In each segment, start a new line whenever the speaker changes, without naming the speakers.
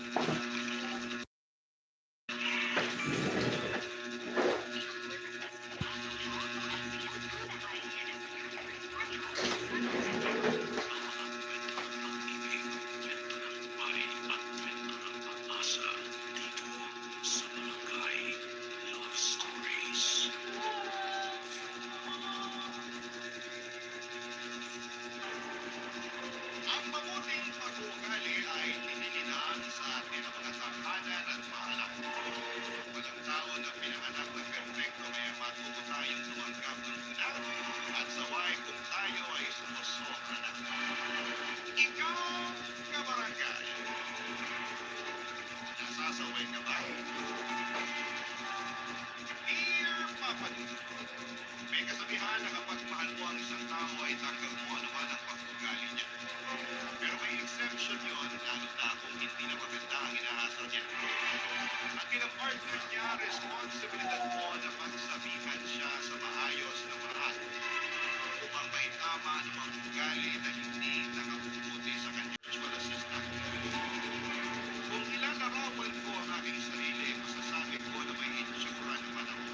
Ang mabuting pag-uugali ay tinininaan sa atin ang mga tahanan at mahalak. Walang tao na pinanganak na perfecto kaya matuto tayong tumanggap ng guna at saway kung tayo ay sumusobra na. Ikaw, kabarangay, nasasaway ka ba? Dear Papa Dudut, may kasabihan na kapag mahal mo ang isang tao ay tanggap mo ano man ang pag-uugali niya. Pero may exception yun, lalo na kung hindi na maganda ang inaasal niya. At bilang partner niya, responsibilidad mo na pagsabihan siya sa maayos na paraan upang maitama ang mga ugali na hindi nakabubuti sa kanyang sexual assistant. Kung ilalarawan ko ang aking sarili, masasabi ko na may itsura naman ako.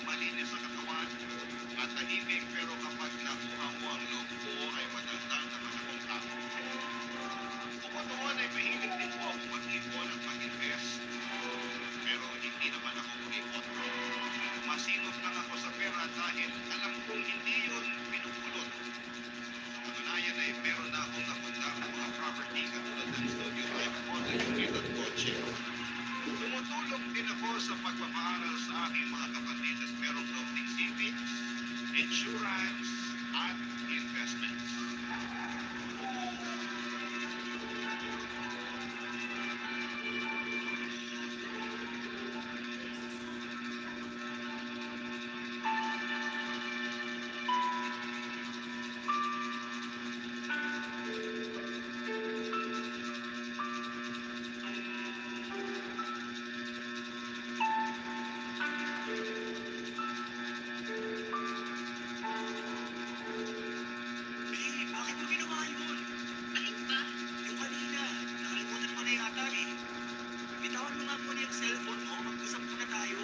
Malinis sa katawan at tahimik, pero kapag nakuha mo ang loob ko ay madaldal naman akong tao. Bukod doon ay mahilig din po ako mag-ipon at mag-invest. Pero hindi naman ako umipot. Masinop lang ako sa pera dahil alam kong hindi yun pinupulot. Katunayan ay meron na akong napundang mga property katulad ng studio like condo unit at kotse. Tumutulong din ako sa pagpapaaral sa aking mga kapatid at merong floating savings, insurance, at investments. Bakit mo ginawa yun?
Alin ba?
Yung kanina, nakalimutan mo na yata eh. Bitawan mo nga muna yung cellphone mo, mag-usap muna tayo.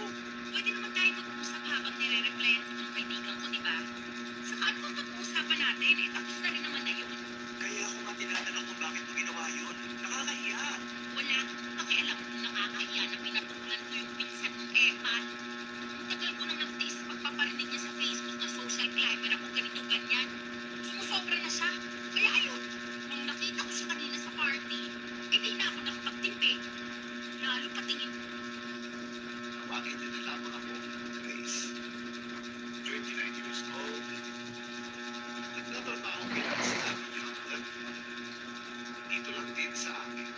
Pwede naman tayo mag-usap habang nire-replyan ko ng kaibigan ko, di ba? Saka ano bang pag-uusapan natin? Eh, tapos na rin naman na yun.
Kaya ako nga tinatanong kung bakit mo ginawa yun. Nakakahiya.
Wala akong pakialam kung nakakahiya na pinatulan ko yung pinsan ng Eman. Ang tagal ko nang nagtiis sa pagpaparinig niya sa Facebook na social climber ako ganito-ganyan. Sumusobra na siya. Kaya ayun, nung nakita ko siya kanina sa party, eh di na ako nakapagtimpi. Lalo patingin.
Tawagin niyo na lamang ako, Grace. 29 years old. Nagtatrabaho bilang staff accountant. Dito lang din sa amin.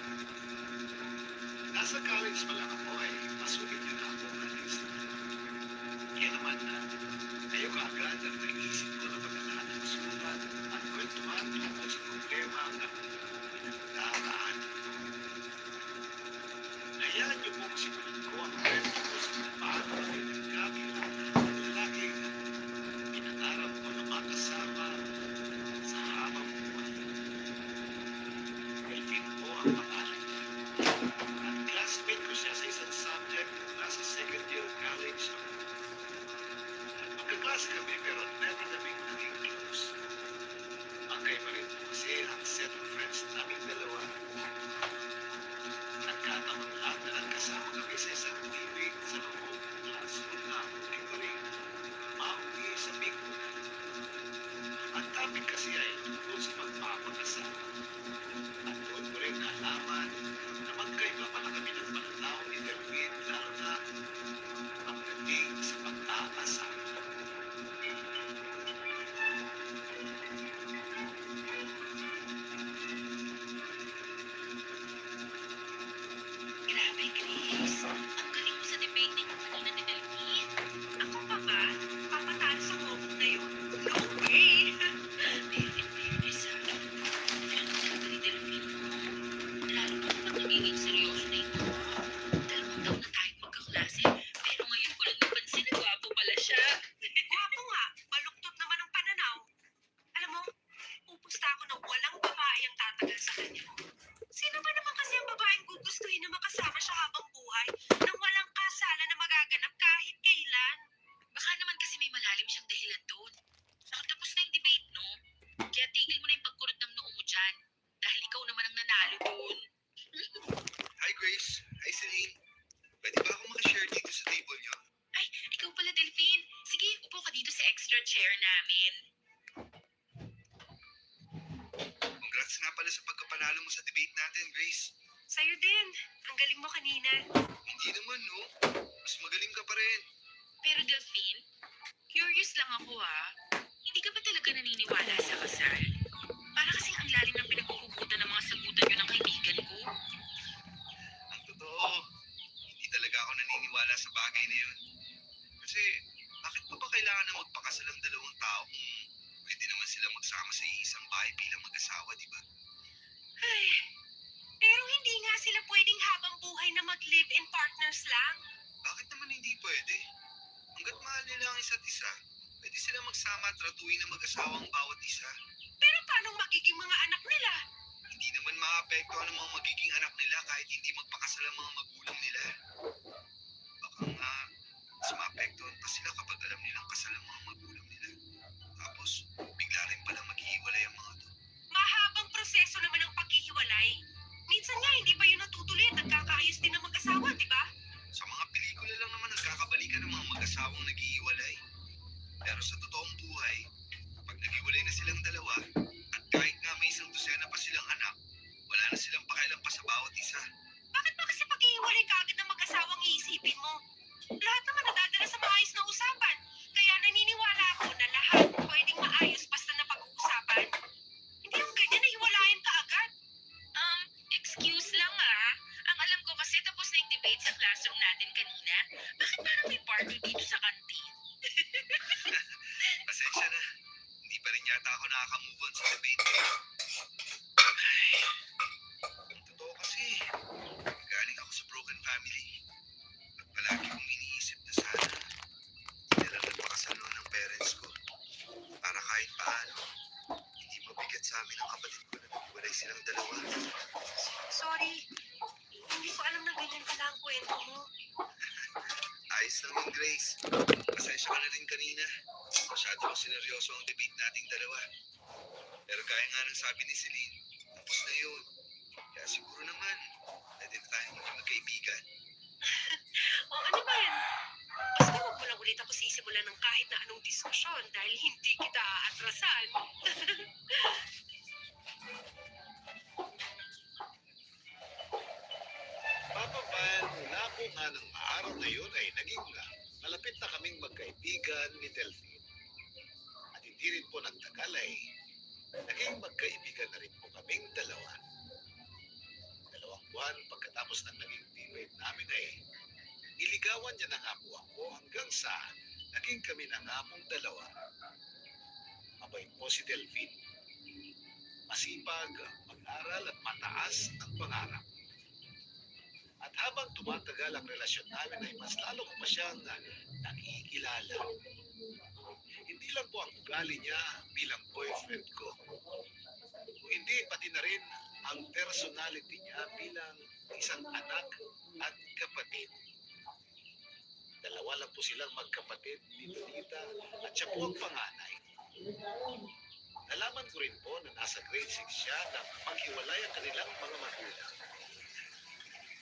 Nasa college pa lang ako ay masulit yun ako na list. Kaya naman na, ayaw ka agad ang naisip ko na pagkakahan ng sulat at kwentuhan tungkol sa problema na pinagdaraan. Hayaan niyo pong simulan ko ang kwento ko sa paano ay nagkamit ang lalaking pinangarap ko na makasama sa habang buhay. Elvin po ang pangalan niya. At classmate ko siya sa isang subject nasa second year college ako. At magkaklase kami pero never naming naging close. Magkaiba rin po kasi ang set of friends naming dalawa. Nagkataon lang na nagkasama kami sa isang debate sa loob ng classroom na ito rin mauni sa bigkunan. Ang topic kasi ay tungkol sa pagpapakasal. At doon ko rin nalaman na magkaiba pala kami ng pananaw ni Delvin lalo na pagdating sa pag-aasal.
Grabe, Chris. Ang galing mo sa debating mo kanina ni Delphine. Ako pa ba? Papatalo sa mobile na yun? No way! In fairness, ang talaga ni Delphine mo. Lalo na kapag nagiging seryoso na ito. 2 taon na tayong magkaklase, pero ngayon ko lang napansin na gwapo pala siya.
Gwapo nga, baluktot naman ang pananaw. Alam mo, upusta ako na walang babae ang tatagal sa kanya. Sino ba naman kasi ang babaeng
naniniwala sa pagkapanalo mo sa debate natin, Grace.
Sa'yo din. Ang galing mo kanina.
Hindi naman, no? Mas magaling ka pa rin.
Pero Delphine, curious lang ako Hindi ka ba talaga naniniwala sa kasal? Para kasing ang lalim ng pinaghuhugutan ng mga sagutan yun ng kaibigan ko.
Ang totoo, hindi talaga ako naniniwala sa bagay na yun. Kasi, bakit pa ba kailangan na magpakasal ang dalawang tao kung pwede naman sila magsama sa iisang bahay bilang mag-asawa, di ba?
Ay, pero hindi nga sila pwedeng habang buhay na mag-live-in partners lang.
Bakit naman hindi pwede? Hanggat mahal nila ang isa't isa, pwede sila magsama at ratuin na mag-asawa ang bawat isa.
Pero paano magiging mga anak nila?
Hindi naman maapektuhan ang mga magiging anak nila kahit hindi magpakasal ang mga magulang nila. Baka nga, mas maapektuhan pa sila kapag alam nilang kasal ang mga magulang nila. Tapos, bigla rin palang maghihiwalay ang mga to.
Mahabang proseso naman ang paghihiwalay. Minsan nga hindi pa yun natutuloy at nagkakaayos din ng mag-asawa, di ba?
Sa mga pelikula lang naman nagkakabalikan ng mga mag-asawang naghihiwalay. Pero sa totoong buhay, kapag naghiwalay na silang dalawa, at kahit nga may isang dosena pa silang anak, wala na silang pakialam pa sa bawat isa.
Bakit ba kasi paghihiwalay ka agad ng mag-asawang iisipin mo? Lahat naman nadadala sa maayos na usapan. Kaya naniniwala ako na lahat pwedeng maayos basta na pag-uusapan. Hindi yung ganyan na hiwalayan ka agad.
Excuse lang Ang alam ko kasi tapos na yung debate sa classroom natin kanina. Bakit parang may party dito sa kantin?
Pasensya na. Hindi pa rin yata ako nakaka-move on sa debate. Ang totoo kasi, galing ako sa broken family. At palagi kong iniisip na sana hindi na lang nagpakasal noon ng parents ko. Para kahit paano, hindi mabigat sa amin ang kapatid ko na naghiwalay silang dalawa.
Sorry. Hindi ko alam na ganyan pala ang kwento mo.
Ayos lang yun, Grace. Pasensya ka na rin kanina. Masyado lang sineryoso ang debate nating dalawa. Pero gaya nga ng sabi ni Celine, tapos na yun. Kaya siguro naman, pwede na tayong maging magkaibigan.
Oo naman. Basta huwag mo lang ulit ako sisimulan ng kahit na anong diskusyon dahil hindi kita aatrasan.
Papa Van, mula po nga ng araw na yun ay naging malapit na kaming magkaibigan ni Delphine. At hindi rin po nagtagal ay naging magkaibigan na rin po kaming dalawa. 2 buwan pagkatapos ng naging debate namin ay niligawan niya na nga po ako hanggang sa naging kami na nga pong dalawa. Mabait po si Delphine. Masipag, mag-aral at mataas ang pangarap. At habang tumatagal ang relasyon namin ay mas lalo ko pa siyang nakikilala. Hindi lang po ang ugali niya bilang boyfriend ko. Kung hindi, pati na rin ang personality niya bilang isang anak at kapatid. 2 lang po silang magkapatid, Tito Tita, at siya po ang panganay. Nalaman ko rin po na nasa grade 6 siya nang maghiwalay ang kanilang mga magulang.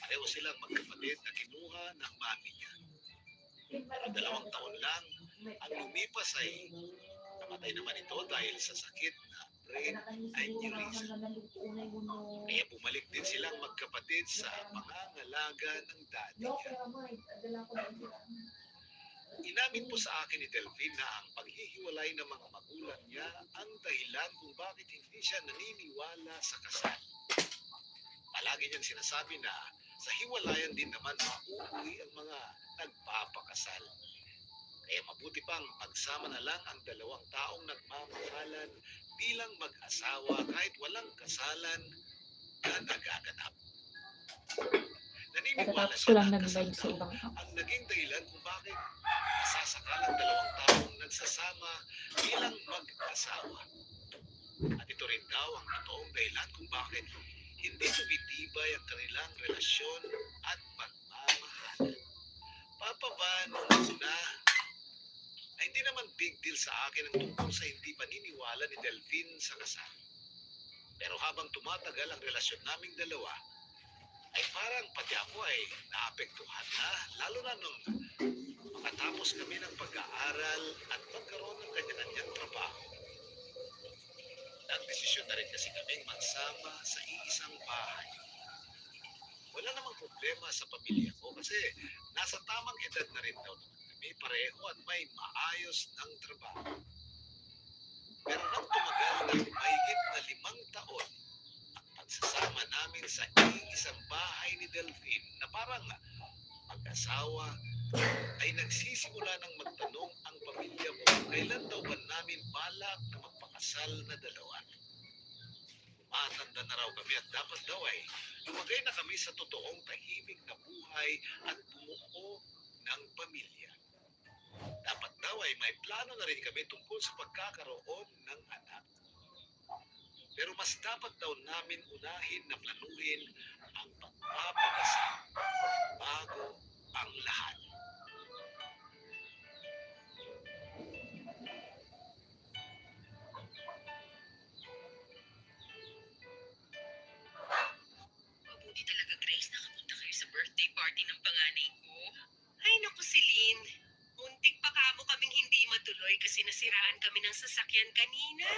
Pareho silang magkapatid na kinuha ng mami niya. Pero 2 taon lang ang lumipas ay namatay naman ito dahil sa sakit na brain aneurysm. Kaya bumalik din silang magkapatid sa pangangalaga ng daddy niya. Inamin po sa akin ni Delphine na ang paghihiwalay ng mga magulang niya ang dahilan kung bakit hindi siya naniniwala sa kasal. Palagi niyang sinasabi na sa hiwalayan din naman mauuwi ang mga nagpapakasal. Kaya mabuti pang magsama na lang ang 2 taong nagmamahalan bilang mag-asawa kahit walang kasalan na nagaganap. Naniniwala
Tapos ko
siya
lang
na ang kasal
nag-live sa
daw
ibang
ang naging dahilan kung bakit nasasakalang 2 taong nagsasama bilang mag-asawa. At ito rin daw ang totoong dahilan kung bakit hindi tumitibay ang kanilang relasyon at pagmamahalan. Papa Van, una, ay hindi naman big deal sa akin ang tungkol sa hindi paniniwala ni Delphine sa kasal. Pero habang tumatagal ang relasyon naming dalawa, ay parang pati ako ay naapektuhan na, lalo na nung makatapos kami ng pag-aaral at magkaroon ng kanya-kanyang trabaho. nagdesisyon na rin kasi kaming magsama sa iisang bahay. Wala namang problema sa pamilya ko kasi nasa tamang edad na rin daw naman kami pareho at may maayos ng trabaho. Pero nang tumagal ng mahigit na 5 taon, ang pagsasama namin sa iisang bahay ni Delphine na parang mag-asawa ay nagsisimula ng magtanong ang pamilya mo kailan daw ba namin balak na magpakasal na dalawa. Matanda na raw kami at dapat daw ay lumagay na kami sa totoong tahimik na buhay at bumuo ng pamilya. Dapat daw ay may plano na rin kami tungkol sa pagkakaroon ng anak. Pero mas dapat daw namin unahin na planuhin ang pagpapakasal bago ang lahat.
Mabuti talaga, Grace, nakapunta kayo sa birthday party ng panganay ko.
Ay naku, Celine. Muntik pa kamo kaming hindi matuloy kasi nasiraan kami ng sasakyan kanina.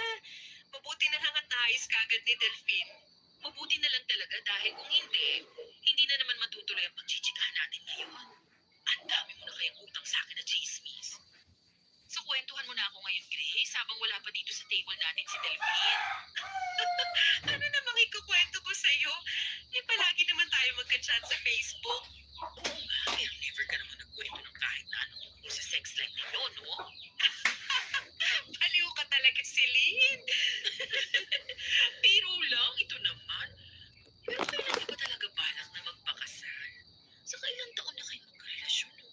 Mabuti na lang at naayos kagad ni Delphine.
Mabuti na lang talaga dahil kung hindi na naman matutuloy ang pagchichikahan natin ngayon. Ang dami mo na kayang utang sa akin na chismis. So, kwentuhan mo na ako ngayon, Grace, habang wala pa dito sa table natin si Delphine.
Ano namang ikukwento ko sa'yo? Eh, palagi naman tayo magka-chat sa Facebook.
Oo nga, pero never ka naman nagkwento ng kahit na ano tungkol sa sex life ninyo, no?
Baliw ka talaga, Celine.
Biro lang, ito naman. Pero kailan niyo ba talaga balak na magpakasal? Saka ilang taon na kayo magkarelasyon, no?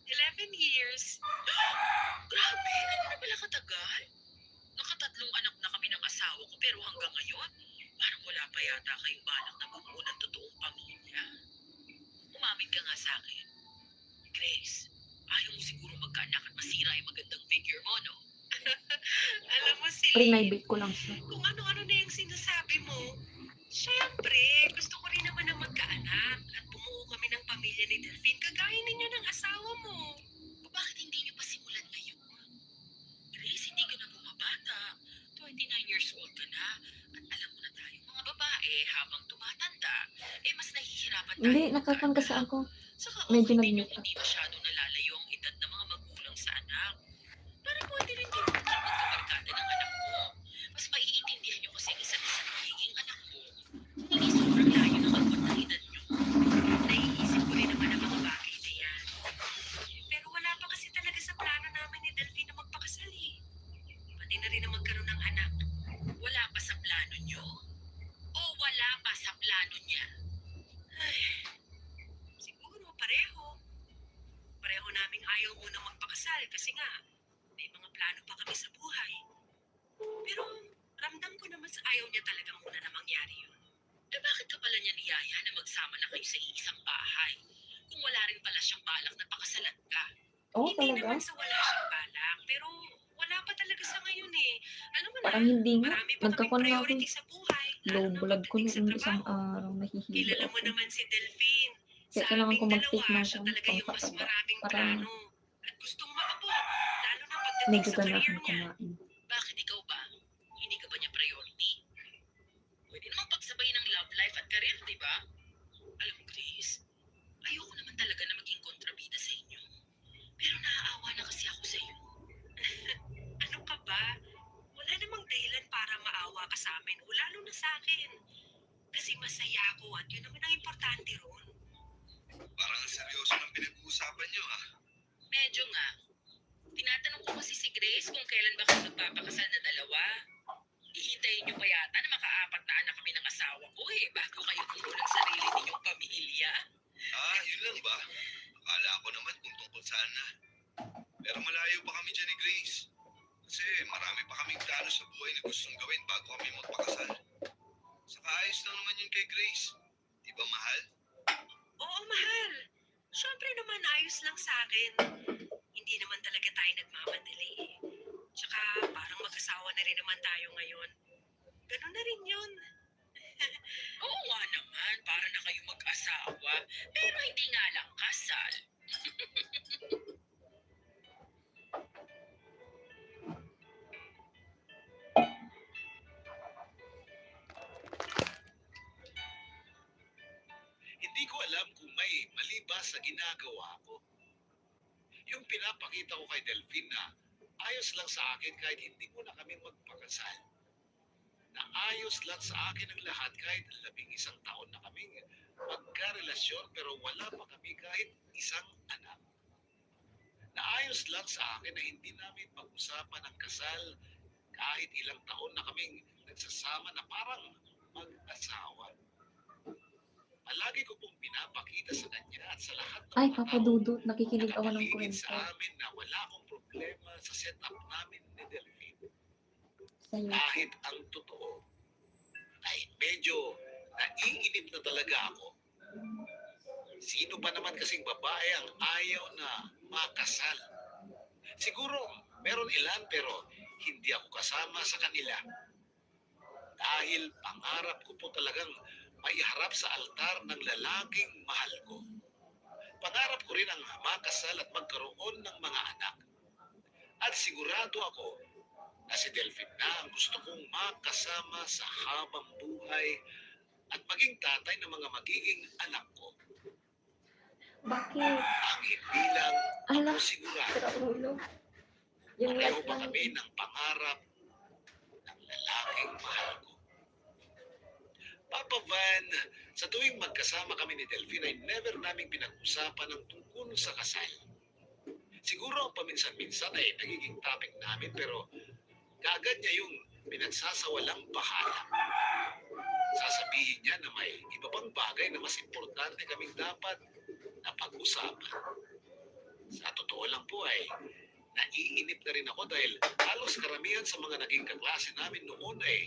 11 years.
Grabe, ano na pala katagal? Nakatatlong anak na kami ng asawa ko pero hanggang ngayon, parang wala pa yata kayong balak na bumuo ng totoong pamilya. Umamin ka nga sa akin. Grace, ayaw mo siguro magkaanak at masira yung magandang figure mo, no?
Alam mo, Celine,
Prinibate ko lang siya.
kung ano-ano na yung sinasabi mo, syempre, gusto ko rin naman na magkaanak at bumuo kami ng pamilya ni Delphine kagaya ninyo ng asawa mo.
O bakit hindi niyo pa simulan ngayon? Grace, hindi ka na bumabata. 29 years old ka na. At alam mo na tayo, mga babae, habang tumatanda, mas nahihirapan tayo.
Hindi, nakakon kasi ako.
Saka
Medyo
okay din yung
nag-mute
hindi masyadong nalalayo ang edad ng mga magulang sa anak. Para pwede rin kayo maging magkabarkada ng anak mo. Mas maiintindihan nyo kasi ang isa't isa magiging anak mo. Kung hindi sobrang layo ng agwat ng edad nyo.
Naiisip ko rin naman ang mga bagay na yan. Pero wala pa kasi talaga sa plano namin ni Delphine na magpakasal eh. Pati na rin na magkaroon ng anak.
Wala pa sa plano nyo? O wala pa sa plano niya?
Ay, siguro pareho. Pareho naming ayaw muna magpakasal kasi nga may mga plano pa kami sa buhay. Pero ramdam ko naman sa ayaw niya talaga muna na mangyari yun.
Bakit ka pala niya niyaya na magsama na kayo sa iisang bahay? Kung wala rin pala siyang balak na pakasalan ka.
Oo,
Hindi
talaga.
naman sa wala siyang balak, pero wala pa talaga sa ngayon eh. Alam mo
Parang
na,
hindi nga.
marami pa kaming
Nagkakon nga ako.
priority sa buhay.
Low
lalo na
blood ko
pagdating sa
noong isang
trabaho.
araw. Nahihilo
Kilala mo
ako.
naman si Delphine.
Kaya
Sa
kailangan
aming
ko mag-take
dalawa,
ng
siya talaga yung mas
pampataba.
maraming
Para
plano. At gustong maabot, lalo na pagdating
medyo
sa
gana
career
akong
niya.
kumain.
Bakit ikaw ba? Hindi ka ba niya priority? Pwede namang pagsabayin ng love life at career, di ba? Alam mo, Grace, ayoko naman talaga na maging kontrabida sa inyo. Pero naaawa na kasi ako sa iyo.
Ano ka ba? Wala namang dahilan para maawa ka sa amin o lalo na sa akin. Kasi masaya ako at yun naman ang importante ron.
Parang ang seryoso ng pinag-uusapan nyo, ha?
Medyo nga. Tinatanong ko kasi si Grace kung kailan ba kayo magpapakasal na dalawa. Ihintayin niyo pa yata na makaapat na anak kami ng asawa ko bago kayo buo ng sarili ninyong pamilya.
Ah, yun lang ba? Akala ko naman kung tungkol saan na. Pero malayo pa kami dyan ni Grace. Kasi marami pa kaming plano sa buhay na gustong gawin bago kami magpakasal. Saka ayos lang naman yun kay Grace. Di ba, mahal?
Oo, mahal. Siyempre naman ayos lang sa akin. Hindi naman talaga tayo nagmamadali eh. Tsaka parang mag-asawa na rin naman tayo ngayon. Ganun na rin yun.
Oo nga naman, para na kayo mag-asawa. Pero hindi nga lang kasal.
may mali ba sa ginagawa ko? Yung pinapakita ko kay Delphine na ayos lang sa akin kahit hindi mo na kami magpakasal. Na ayos lang sa akin ang lahat kahit 11 taon na kaming magkarelasyon pero wala pa kami kahit isang anak. Na ayos lang sa akin na hindi namin pag-usapan ang kasal kahit ilang taon na kaming nagsasama na parang mag-asawa. Palagi ko pong pinapakita sa kanya at sa lahat ng
Ay,
mga
Papa
tao
Dudut, nakikinig ako ng
nakapaligid
kwento.
sa amin na wala akong problema sa setup namin ni Delphine.
Sa'yo.
Kahit ang totoo ay medyo naiinip na talaga ako. Sino ba naman kasing babae ang ayaw na makasal? Siguro meron ilan pero hindi ako kasama sa kanila. Dahil pangarap ko po talagang maiharap sa altar ng lalaking mahal ko. Pangarap ko rin ang makasal at magkaroon ng mga anak. At sigurado ako na si Delphine na ang gusto kong makasama sa habang buhay at maging tatay ng mga magiging anak ko.
Bakit?
Ang hindi lang
Ala,
ako sigurado.
sira ulo. Yung
Pareho
light
pa
lang.
kami ng pangarap ng lalaking mahal ko. Papa Van, sa tuwing magkasama kami ni Delphine ay never naming pinag-usapan ng tungkol sa kasal. Siguro paminsan-minsan ay nagiging topic namin pero kaagad niya yung pinagsasawalang bahala. Sasabihin niya na may iba pang bagay na mas importante kaming dapat na pag-usapan. Sa totoo lang po ay naiinip na rin ako dahil halos karamihan sa mga naging kaklase namin noon ay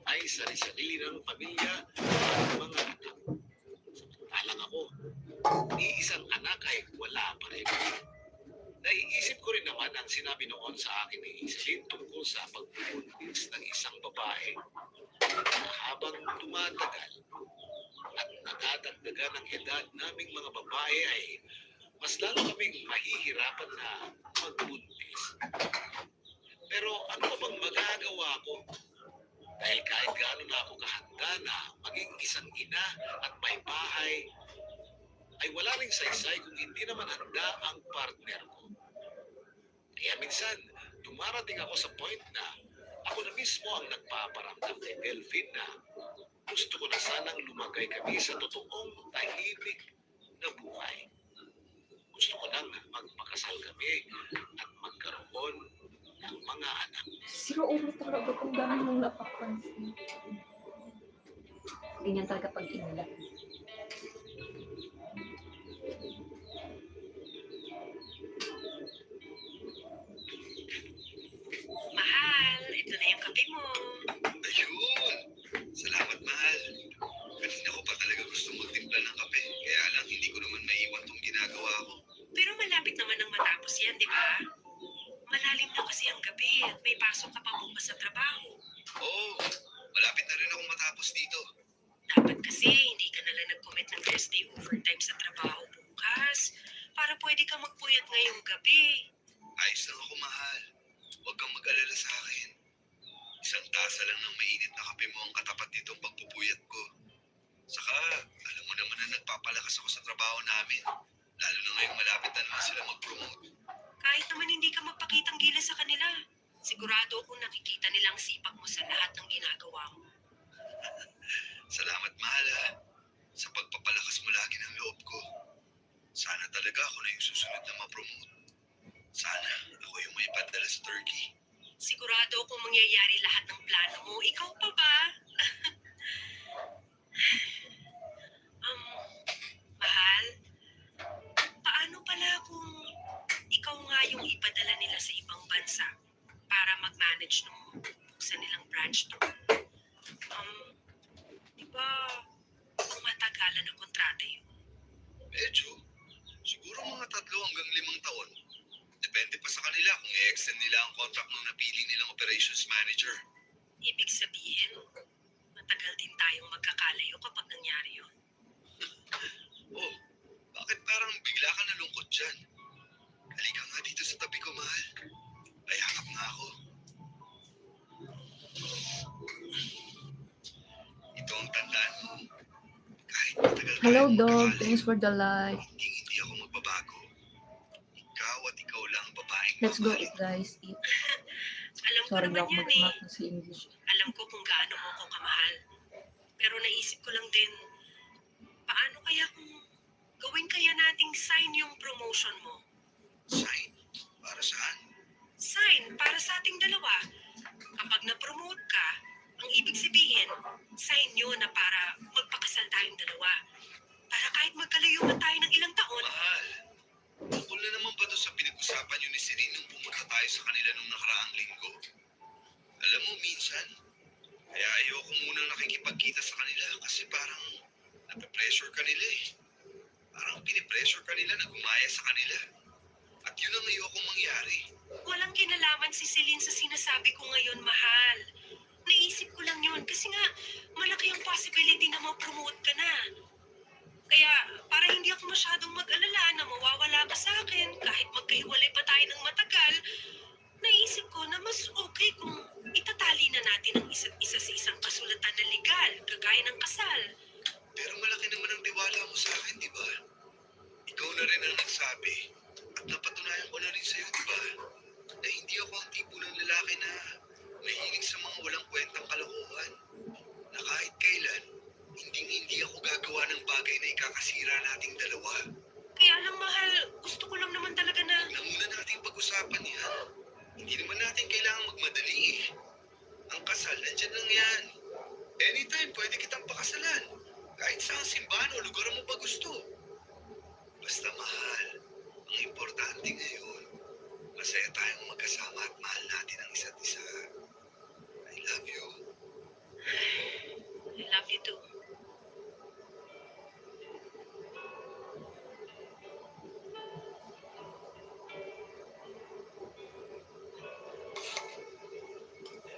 may sarili-sarili ng pamilya at mga anak. Samantalang ako, ni isang anak ay wala pa rin. Naiisip ko rin naman ang sinabi noon sa akin ni Iselin tungkol sa pagbubuntis ng isang babae na habang tumatagal at nadadagdagan ang edad naming mga babae ay mas lalo kaming mahihirapan na magbuntis. Pero ano pa bang magagawa ko? Dahil kahit gaano na ako kahanda na maging isang ina at may bahay, ay wala ring saysay kung hindi naman handa ang partner ko. Kaya minsan, dumarating ako sa point na ako na mismo ang nagpaparamdam kay Delphine na gusto ko na sanang lumagay kami sa totoong tahimik na buhay. Gusto ko nang magpakasal kami at magkaroon ng mga anak.
Sira ulo talaga kung dami mong napapansin. Ganyan talaga pag inila.
Mahal, ito na yung kape mo.
Ayun! Salamat, mahal. Kanina ko pa talaga gusto magtimpla ng kape. Kaya lang hindi ko naman maiwan tong ginagawa ko.
Pero malapit naman ang matapos yan, di ba? Malalim na kasi ang gabi at may pasok ka pa bukas sa trabaho.
Oo, malapit na rin akong matapos dito.
Dapat kasi hindi ka nalang nag-commit ng rest day overtime sa trabaho bukas para pwede ka magpuyat ngayong gabi.
Ayos lang ako, mahal. Huwag kang mag-alala sa akin. Isang tasa lang ng mainit na kape mo ang katapat nitong pagpupuyat ko. Saka, alam mo naman na nagpapalakas ako sa trabaho namin. Lalo na ngayong malapit na naman sila mag-promote.
Kahit naman hindi ka magpakitang gilas sa kanila, sigurado akong nakikita nilang sipag mo sa lahat ng ginagawa mo.
Salamat, mahal, ha. Sa pagpapalakas mo lagi ng loob ko. Sana talaga ako na yung susunod na ma-promote. Sana ako yung may padala sa Turkey.
Sigurado akong mangyayari lahat ng plano mo. Ikaw pa ba? Mahal, paano pala kung ikaw nga yung ipadala nila sa ibang bansa para mag-manage ng buksan nilang branch doon? Di ba matagalan ng kontrata yun?
Medyo. Siguro mga 3 hanggang 5 taon. Depende pa sa kanila kung i-extend nila ang contract ng napili nilang operations manager.
Ibig sabihin, matagal din tayong magkakalayo kapag nangyari yun.
Oh, bakit parang bigla ka nalungkot dyan? Halika nga dito sa tabi ko, mahal. Ayakap nga ako. Ito ang tandaan mo. Kahit matagal ka
Hello,
Kahit
dog.
magkakalayo,
Thanks for the like.
hindi ako magbabago. Ikaw at ikaw lang ang babaeng
Let's go
mamahalin
eat, guys. Eat.
Alam ko
Sorry,
naman
ako
yan eh.
mag-math sa English.
Alam ko kung gaano mo ko kamahal. Pero naisip ko lang din, paano kaya kung gawin kaya nating sign yung promotion mo?
Sign? Para saan?
Sign para sa ating dalawa. Kapag na-promote ka, ang ibig sabihin, sign yun na para magpakasal tayong dalawa. Para kahit magkalayo man tayo ng ilang taon,
Mahal, tungkol na naman ba to sa pinag-usapan yun ni Celine nung pumunta tayo sa kanila nung nakaraang linggo? Alam mo, minsan, kaya ayoko muna nakikipagkita sa kanila kasi parang nape-pressure ka nila eh. Parang pinipressure ka nila na gumaya sa kanila. At yun ang ayokong mangyari.
walang kinalaman si Celine sa sinasabi ko ngayon, mahal. Naisip ko lang yun kasi nga malaki ang possibility na ma-promote ka na. Kaya para hindi ako masyadong mag-alala na mawawala ka sa akin kahit magkahiwalay pa tayo ng matagal, naisip ko na mas okay kung itatali na natin ang isa't isa sa isang kasulatan na legal, kagaya ng kasal.
Pero malaki naman ang tiwala mo sa akin, di ba? Ikaw na rin ang nagsabi. At napatunayan ko na rin sa'yo, di ba? Na hindi ako ang tipo ng lalaki na mahilig sa mga walang kwentang kalokohan. Na kahit kailan, hindi ako gagawa ng bagay na ikakasira nating dalawa.
Kaya lang, mahal, gusto ko lang naman talaga na...
Huwag na muna natin pag-usapan yan. Hindi naman natin kailangan magmadali eh. Ang kasal, nandyan lang yan. Anytime, pwede kitang pakasalan. Kahit sa simbahan o lugar mo pa gusto. Basta mahal, ang importante ngayon, masaya tayong magkasama at mahal natin ang isa't isa. I love you.
I love you too.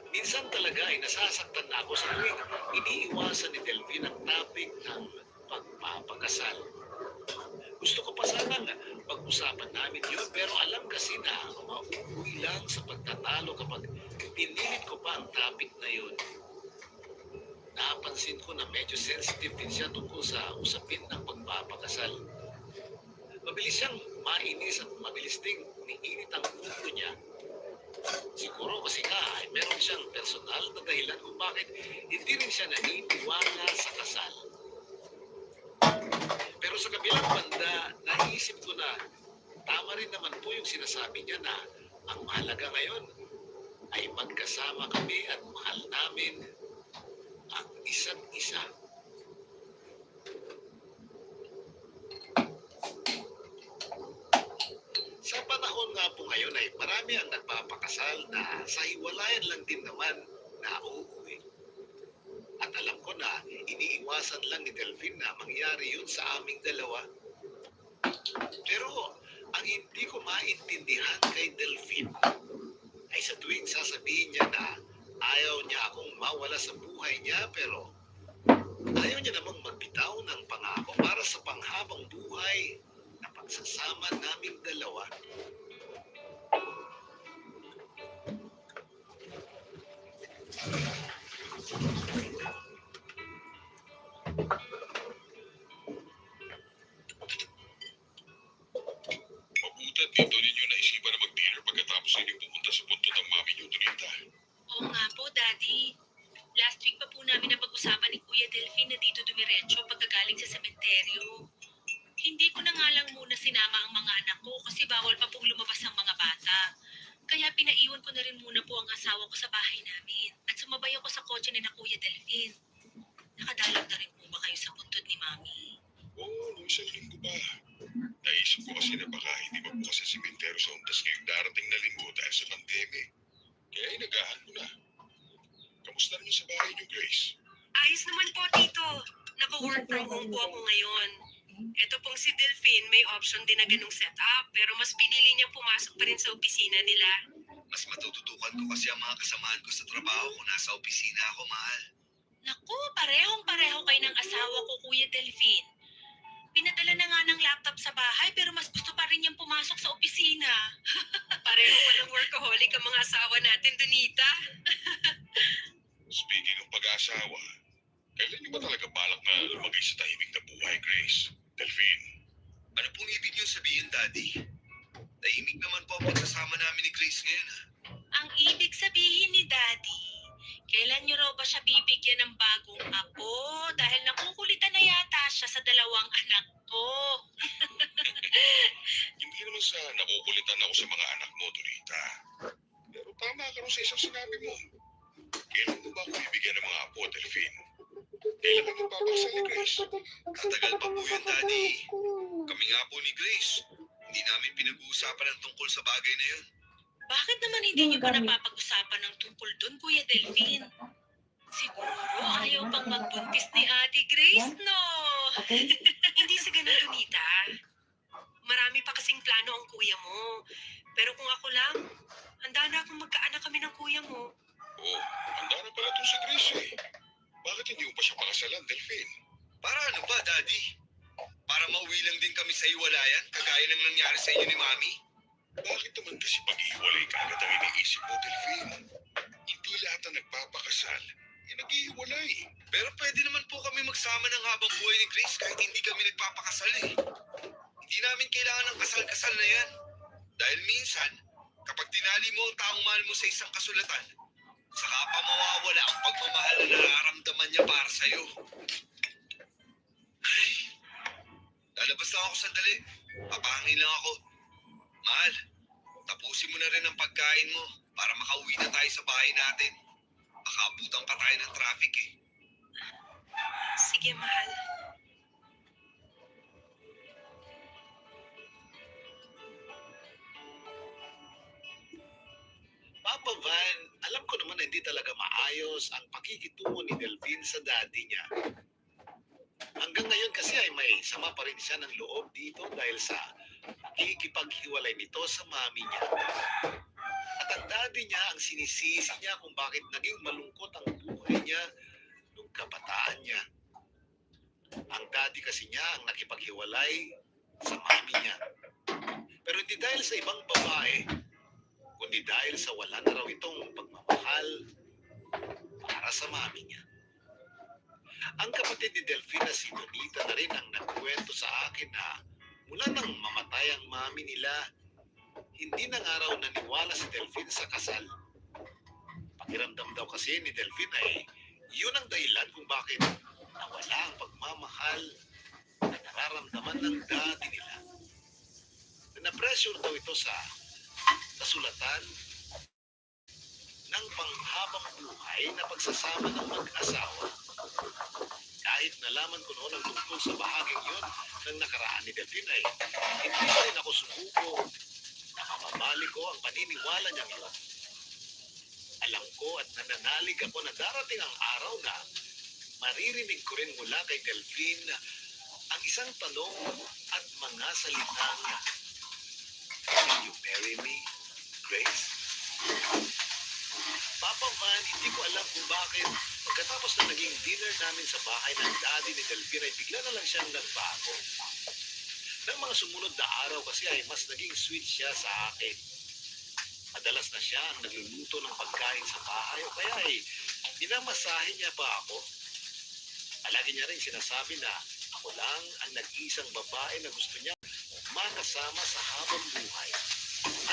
Minsan talaga ay nasasaktan na ako sa tuwing iniiwasan ni Delphine ang topic ng pagpapakasal. Gusto ko pa sanang pag-usapan namin yun, pero alam kasi na mauuwi lang sa pagtatalo kapag pinilit ko pa ang topic na yun. Napansin ko na medyo sensitive din siya tungkol sa usapin ng pagpapakasal. Mabilis siyang mainis at mabilis ding niinit ang ulo niya. Siguro kasi nga ay meron siyang personal na dahilan kung bakit hindi rin siya naniniwala sa kasal. Pero sa kabilang banda, naisip ko na tama rin naman po yung sinasabi niya na ang mahalaga ngayon ay magkasama kami at mahal namin ang isa't isa. Sa panahon nga po ngayon ay marami ang nagpapakasal na sa hiwalayan lang din naman na uuwi. At alam ko na iniiwasan lang ni Delphine na mangyari yun sa aming dalawa. Pero ang hindi ko maintindihan kay Delphine ay sa tuwing sasabihin niya na ayaw niya akong mawala sa buhay niya pero ayaw niya namang magbitaw ng pangako para sa panghabang buhay na pagsasama naming dalawa.
Mabuti at dito ninyo naisipan na mag-dinner pagkatapos inyong pumunta sa punto ng mami niyo, Donita.
Oo nga po, Daddy. Last week pa po namin napag-usapan ni Kuya Delphine na dito dumiretso pagkagaling sa sementeryo. Hindi ko na nga lang muna sinama ang mga anak ko kasi bawal pa pong lumabas ang mga bata. Kaya pinaiwan ko na rin muna po ang asawa ko sa bahay namin at sumabay ako sa kotse ni na Kuya Delphine. Nakadalag na rin po ba kayo sa puntod ni Mami?
Oo, nung isang linggo ba? Naisip ko kasi na baka hindi mabukas sa simenteryo sa undas ngayong darating na linggo dahil sa pandemic. Kaya inagahan ko na. Kamusta naman sa bahay niyo, Grace?
Ayos naman po, Tito. Naka-work from home po ako ngayon. Ito pong si Delphine, may option din na ganung setup, pero mas pinili niyang pumasok pa rin sa opisina nila. Mas matututukan ko kasi ang mga kasamaan ko sa trabaho kung nasa opisina ako, mahal.
Naku, parehong-pareho kayo ng asawa ko, Kuya Delphine. Pinadala na nga ng laptop sa bahay pero mas gusto pa rin niyang pumasok sa opisina.
Pareho pa ng workaholic ang mga asawa natin, Donita.
Speaking ng pag-aasawa, kailan niyo ba talaga balak na lumagay sa tahimik na buhay, Grace? Grace. Delphine. Ano pong ibig niyo sabihin, Daddy? Tahimik naman po ang pagsasama namin ni Grace ngayon.
Ang ibig sabihin ni Daddy, kailan niyo raw ba siya bibigyan ng bagong apo dahil nakukulitan na yata siya sa dalawang anak ko.
Hindi naman sa nakukulitan ako sa mga anak mo, Dorita. Pero tama ka rin sa isang sinabi mo. Kailan mo ba ako bibigyan ng mga apo, Delphine? Kailan ka magpapakasal ni Grace? Matagal pa po yun, Daddy. Kami nga po ni Grace. Hindi namin pinag-uusapan ang tungkol sa bagay na yun.
Bakit naman hindi niyo pa napapag-usapan ng tungkol doon, Kuya Delphine? Siguro ayaw pang magbuntis ni Ate Grace, no?
Okay?
Hindi sa ganun, Donita. Marami pa kasing plano ang kuya mo. Pero kung ako lang, handa na akong magkaanak kami ng kuya mo.
Oo, handa na pala ito si Grace eh. Bakit hindi mo pa siya pakasalan, Delphine? Para ano ba, Daddy? Para mauwi lang din kami sa iwalayan, kagaya ng nangyari sa inyo ni Mami? Bakit naman kasi pag-iwalay ka agad ang iniisip mo, Delphine? Hindi lahat na nagpapakasal, nag-iiwalay. Pero pwede naman po kami magsama ng habang buhay ni Grace kahit hindi kami nagpapakasal eh. Hindi namin kailangan ng kasal-kasal na yan. Dahil minsan, kapag tinali mo ang taong mahal mo sa isang kasulatan, saka pa mawawala ang pagmamahal na nararamdaman niya para sa'yo. Ay, lalabas lang ako sandali. Papahangin lang ako. Mahal, tapusin mo na rin ang pagkain mo para makauwi na tayo sa bahay natin. Baka abutan pa tayo ng traffic eh.
Sige, mahal.
Papa Van, alam ko naman na hindi talaga maayos ang pakikitungo ni Delphine sa daddy niya. Hanggang ngayon kasi ay may sama pa rin siya ng loob dito dahil sa pakikipaghiwalay nito sa mami niya. At ang daddy niya ang sinisisi niya kung bakit naging malungkot ang buhay niya nung kabataan niya. Ang daddy kasi niya ang nakipaghiwalay sa mami niya. Pero hindi dahil sa ibang babae, kundi dahil sa wala na raw itong pagmamahal para sa mami niya. Ang kapatid ni Delphine na si Donita na rin ang nagkwento sa akin na mula nang mamatay ang mami nila, hindi na nga raw naniwala si Delphine sa kasal. Pakiramdam daw kasi ni Delphine ay yun ang dahilan kung bakit nawala ang pagmamahal na nararamdaman ng daddy nila. Na-pressure daw ito sa kasulatan ng panghabang buhay na pagsasama ng mag-asawa. Kahit nalaman ko noon ang tungkol sa bahaging yun ng nakaraan ni Delphine ay hindi pa rin ako sumuko na mamamalik ko ang paniniwala niyang yun. Alam ko at nananalig ako na darating ang araw na maririnig ko rin mula kay Delphine ang isang tanong at mga salitang, "Will you marry me, Grace?" Papa Van, hindi ko alam kung bakit pagkatapos na naging dinner namin sa bahay ng daddy ni Delphine ay bigla na lang siyang nagbago. Nang mga sumunod na araw kasi ay mas naging sweet siya sa akin. Madalas na siya ang nagluluto ng pagkain sa bahay o kaya ay minamasahe niya pa ako. Palagi niya rin sinasabi na ako lang ang nag-iisang babae na gusto niya makasama sa habang buhay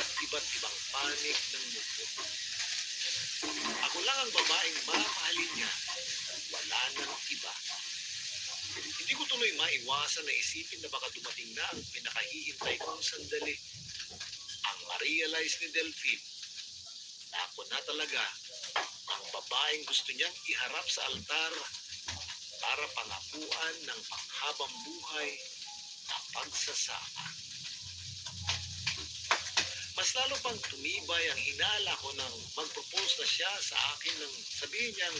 at iba't ibang panig ng mundo. Ako lang ang babaeng mamahalin niya, wala nang iba. Hindi ko tuloy maiwasan na isipin na baka dumating na ang pinakahihintay kong sandali. Ang ma-realize ni Delphine na ako na talaga ang babaeng gusto niyang iharap sa altar para pangakuan ng panghabang buhay na pagsasama. Mas lalo pang tumibay ang hinala ko nang mag-propose na siya sa akin nang sabihin niyang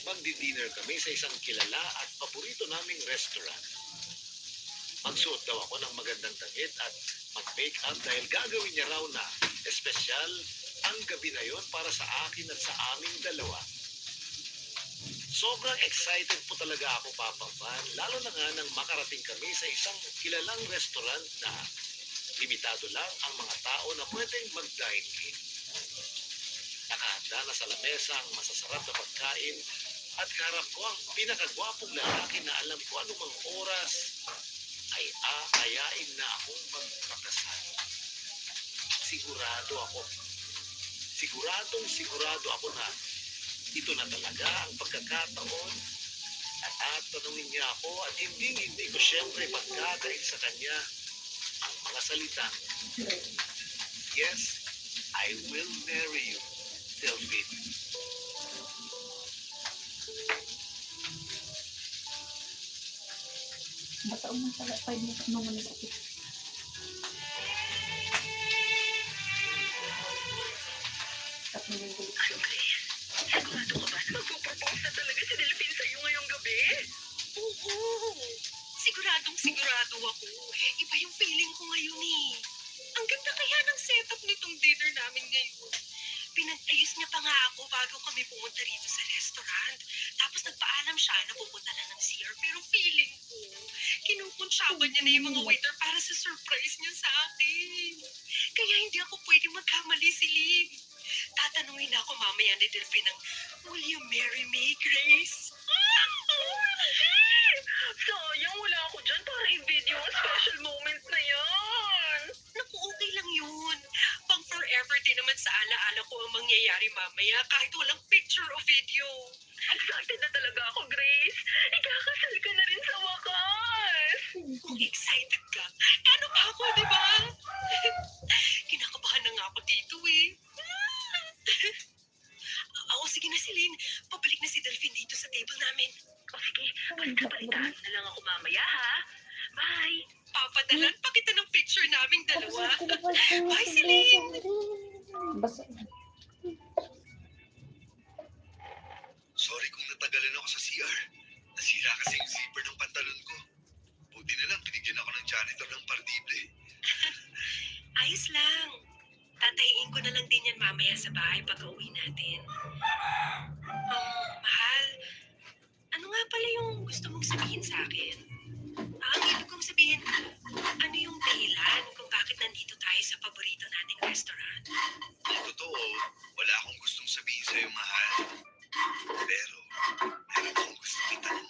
magdi-dinner kami sa isang kilala at paborito naming restaurant. Magsuot daw ako ng magandang damit at mag-make up dahil gagawin niya raw na espesyal ang gabi na yon para sa akin at sa aming dalawa. Sobrang excited po talaga ako, Papa Van, lalo na nga nang makarating kami sa isang kilalang restaurant na limitado lang ang mga tao na pwedeng mag-dine in. Nakahanda na sa lamesa ang masasarap na pagkain At kaharap ko ang pinakagwapong lalaki na alam ko anumang oras ay aayain na akong magpakasal. Sigurado ako. Sigurado ako na ito na talaga ang pagkakataon at tanungin niya ako at hindi ko siyempre pagkakain sa kanya ang mga salitang, yes, I will marry you, Delphine.
Basta umasala 5 minutes mo muna sa picture. At nililig siya.
Sigurado ka ba na magpupropose na talaga si Delphine sa'yo ngayong gabi?
Oo. Sigurado ako. Iba yung feeling ko ngayon eh. Ang ganda kaya ng setup nitong dinner namin ngayon. Pinag-ayos niya pa nga ako bago kami pumunta rito sa restaurant. Tapos nagpaalam siya na pupunta na ng CR. Pero feeling ko, kinukunsyaban niya na yung mga waiter para sa surprise niya sa akin. Kaya hindi ako pwede magkamali si Lynn. Tatanungin ako mamaya ni Delphine ng, will you marry me, Grace?
Sayang, wala ako dyan para i-video ang special moment na yan.
Naku, okay lang yun. Pang forever din naman sa alaala ko ang mangyayari mamaya kahit walang picture o video.
Excited na talaga ako, Grace. Ikakasal ka na rin sa wakas.
Kung excited ka, ano pa ako, di ba? Kinakabahan na nga ako dito eh. Oo, sige na Celine. Pabalik na si Delphine dito sa table namin.
O sige, basta balitaan na lang ako mamaya, ha? Bye.
Papadalan pa kita ng picture naming dalawa. Bye, Celine!
Basta,
Sorry kung natagalan ako sa CR. Nasira kasi yung zipper ng pantalon ko. Buti na lang, binigyan ako ng janitor ng partible.
Ayos lang. Tatahiin ko na lang din yan mamaya sa bahay pag uwi natin. Mahal, ano nga pala yung gusto mong sabihin sa akin? Ang ibig kong sabihin, ano yung dahilan kung bakit nandito tayo sa paborito nating restaurant?
Ang totoo, wala akong gustong sabihin sa'yo, mahal. Pero, meron akong gustong itanong.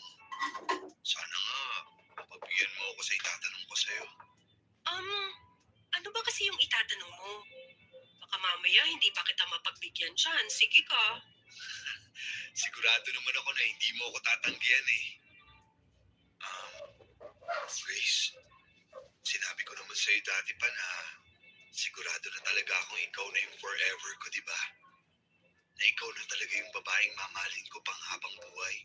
Sana nga, pagbigyan mo ako sa itatanong ko sa'yo.
Ano ba kasi yung itatanong mo? Baka mamaya hindi pa kita mapagbigyan dyan. Sige ka.
Sigurado naman ako na hindi mo ako tatanggihan eh. Grace, sinabi ko naman sa'yo dati pa na sigurado na talaga akong ikaw na yung forever ko, di ba? Na ikaw na talaga yung babaeng mamahalin ko pang habang buhay.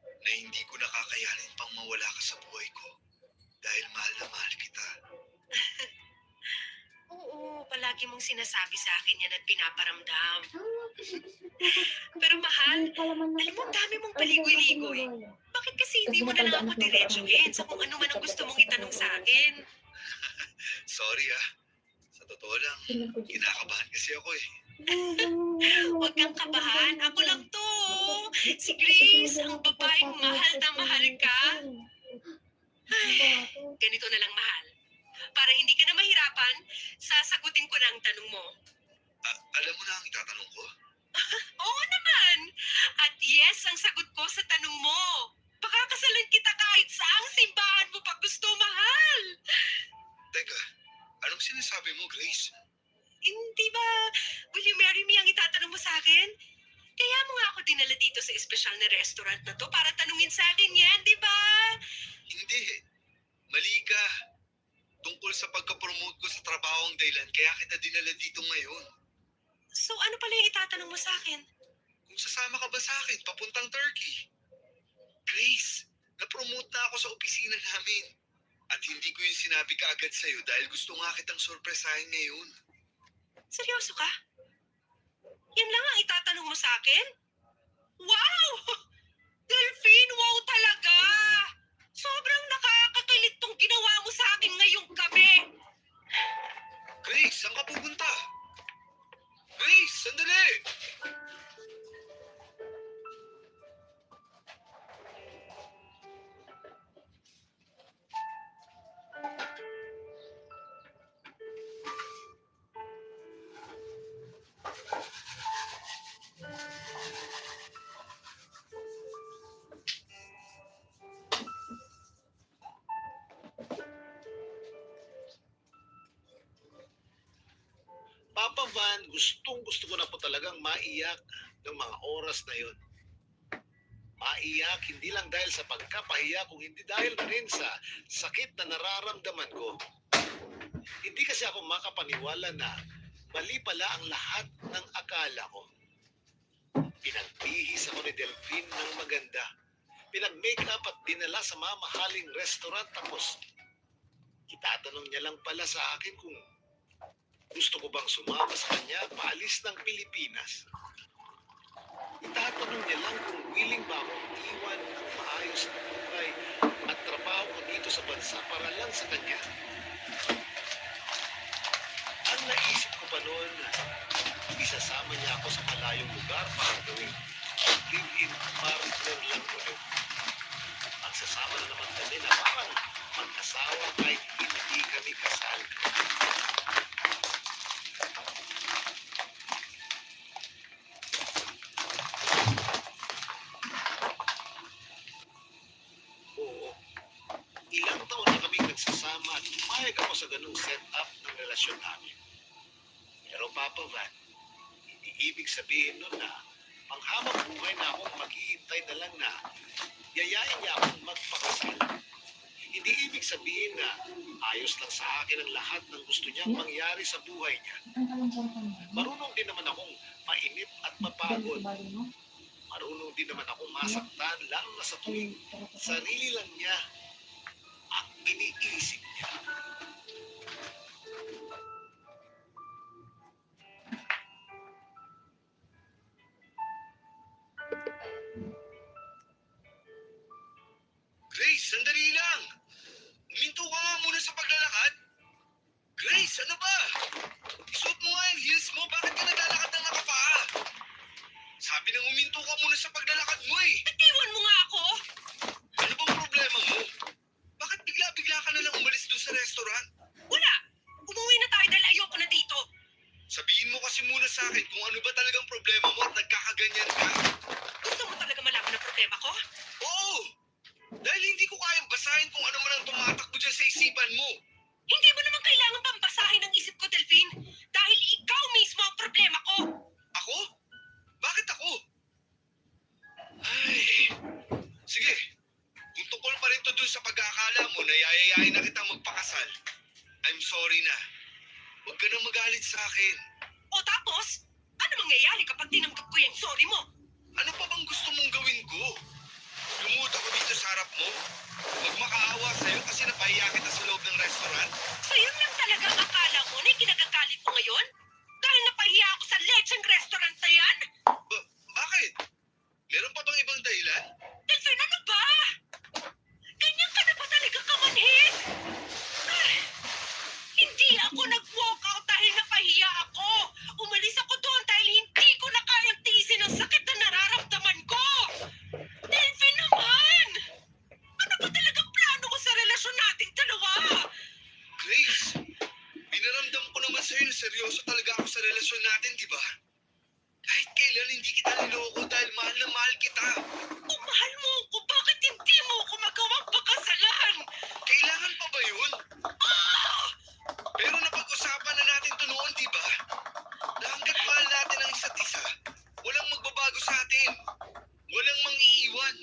Na hindi ko nakakayanin pang mawala ka sa buhay ko. Dahil mahal na mahal kita.
Oo, palagi mong sinasabi sa akin yan at pinaparamdam. Pero mahal, alam mo, ang dami mong paligoy-ligoy. Bakit kasi hindi mo na lang ako diretsuhin sa kung ano man ang gusto mong itanong sa akin?
Sorry ah. Sa totoo lang, kinakabahan kasi ako eh.
Huwag kang kabahan, ako lang to. Si Grace, ang babaeng mahal na mahal ka. Ganito na lang, mahal. Para hindi ka na mahirapan, sasagutin ko na ang tanong mo.
Alam mo na ang itatanong ko?
Oo naman. At yes ang sagot ko sa tanong mo. Pakakasalan kita kahit saang simbahan mo pag gusto, mahal.
Teka, anong sinasabi mo, Grace?
Hindi ba, will you marry me ang itatanong mo sa akin? Kaya mo nga ako dinala dito sa espesyal na restaurant na to para tanungin sa akin yan, di ba?
Hindi. Mali ka. Tungkol sa pagka-promote ko sa trabaho ang dahilan, kaya kita dinala dito ngayon.
So ano pala yung itatanong mo sa akin?
Kung sasama ka ba sa akin, papuntang Turkey? Grace, na-promote na ako sa opisina namin. At hindi ko yung sinabi ka agad sa'yo dahil gusto nga kitang sorpresahin ngayon.
Seryoso ka? Yan lang ang itatanong mo sa akin? Wow! Delphine, wow talaga! Sobrang nakakakilig tong ginawa mo sa akin ngayong gabi.
Grace, saan ka pupunta? Grace, sandali!
gustong gusto ko na po talagang maiyak ng mga oras na yon. Maiyak hindi lang dahil sa pagkapahiya, kung hindi dahil na rin sa sakit na nararamdaman ko. Hindi kasi ako makapaniwala na mali pala ang lahat ng akala ko. Pinagpihis ako ni Delphine ng maganda. Pinag-make up at dinala sa mamahaling restaurant, tapos itatanong niya lang pala sa akin kung gusto ko bang sumama sa kanya paalis ng Pilipinas. Itatanong niya lang kung willing ba akong iwan ng maayos na buhay at trabaho ko dito sa bansa para lang sa kanya. Ang naisip ko pa noon, isasama niya ako sa malayong lugar para gawing live-in partner lang ulit. Magsasama na naman kami na parang mag-asawa kahit hindi kami kasal. Oo, ilang taon na kami nagsasama at umayag ako sa ganung setup ng relasyon namin. Pero Papa Van, hindi ibig sabihin nun na panghabang buhay na akong maghihintay na lang na yayain niya akong magpakasal. Hindi ibig sabihin na ayos lang sa akin ang lahat ng gusto niyang mangyari sa buhay niya.
Ang alam ko naman.
Marunong din naman akong mainip at
Dahil
mapagod.
sa bali mo.
Marunong din naman akong masaktan, lalo na sa tuwing sarili lang niya ang iniisip niya.
Grace, sandali lang! Uminto ka nga muna sa paglalakad. Grace, ano ba? Isuot mo nga yung heels mo. Bakit ka naglalakad ng nakapaa? Sabi nang uminto ka muna sa paglalakad mo eh.
Itiwan mo nga ako!
Ano bang problema mo? Bakit bigla-bigla ka na lang umalis doon sa restaurant?
Wala! Umuwi na tayo dahil ayoko na dito.
Sabihin mo kasi muna sa akin kung ano ba talagang problema mo at nagkakaganyan ka.
Gusto mo talaga malaman ang problema ko?
Oo! Dahil hindi ko kayang basahin kung ano man ang tumatakbo dyan sa isipan mo.
Hindi mo naman kailangan pambasahin ang isip ko, Delphine. Dahil ikaw mismo ang problema ko.
Ako? Bakit ako? Ay, sige. Kung tungkol pa rin to dun sa pag-aakala mo na yayayain na kitang magpakasal, I'm sorry na. Huwag ka nang magalit sa akin.
O tapos, ano mangyayari kapag tinanggap ko yung sorry mo?
Ano pa bang gusto mong gawin ko? Lumuhod ako dito sa harap mo? Magmakaawa sa'yo kasi napahiya kita sa loob ng restaurant?
So yun lang talaga ang akala mo na kinagagalit mo ngayon? Dahil napahiya ako sa lecheng restaurant na yan?
Bakit? Meron pa bang ibang dahilan?
Delphine, ano ba? Ganyan ka na ba talaga kamanhid? Ay, hindi ako nag-walk out dahil napahiya ako. Umalis ako doon dahil hindi ko na kayang tiisin ang sakit na nararamdaman ko. Delphine naman! Ano ba talagang plano ko sa relasyon nating dalawa?
Grace, pinaramdam ko naman sa'yo na seryoso talaga ako sa relasyon natin, di ba? Kahit kailan hindi kita niloko dahil mahal na mahal kita.
Kung mahal mo ako, bakit hindi mo ako magawang pakasalan?
Kailangan pa ba yun?
Ah!
Pero napag-usapan na natin to noon, di ba? Na hanggat mahal natin ang isa't isa, walang magbabago sa atin. Walang mangiiwan.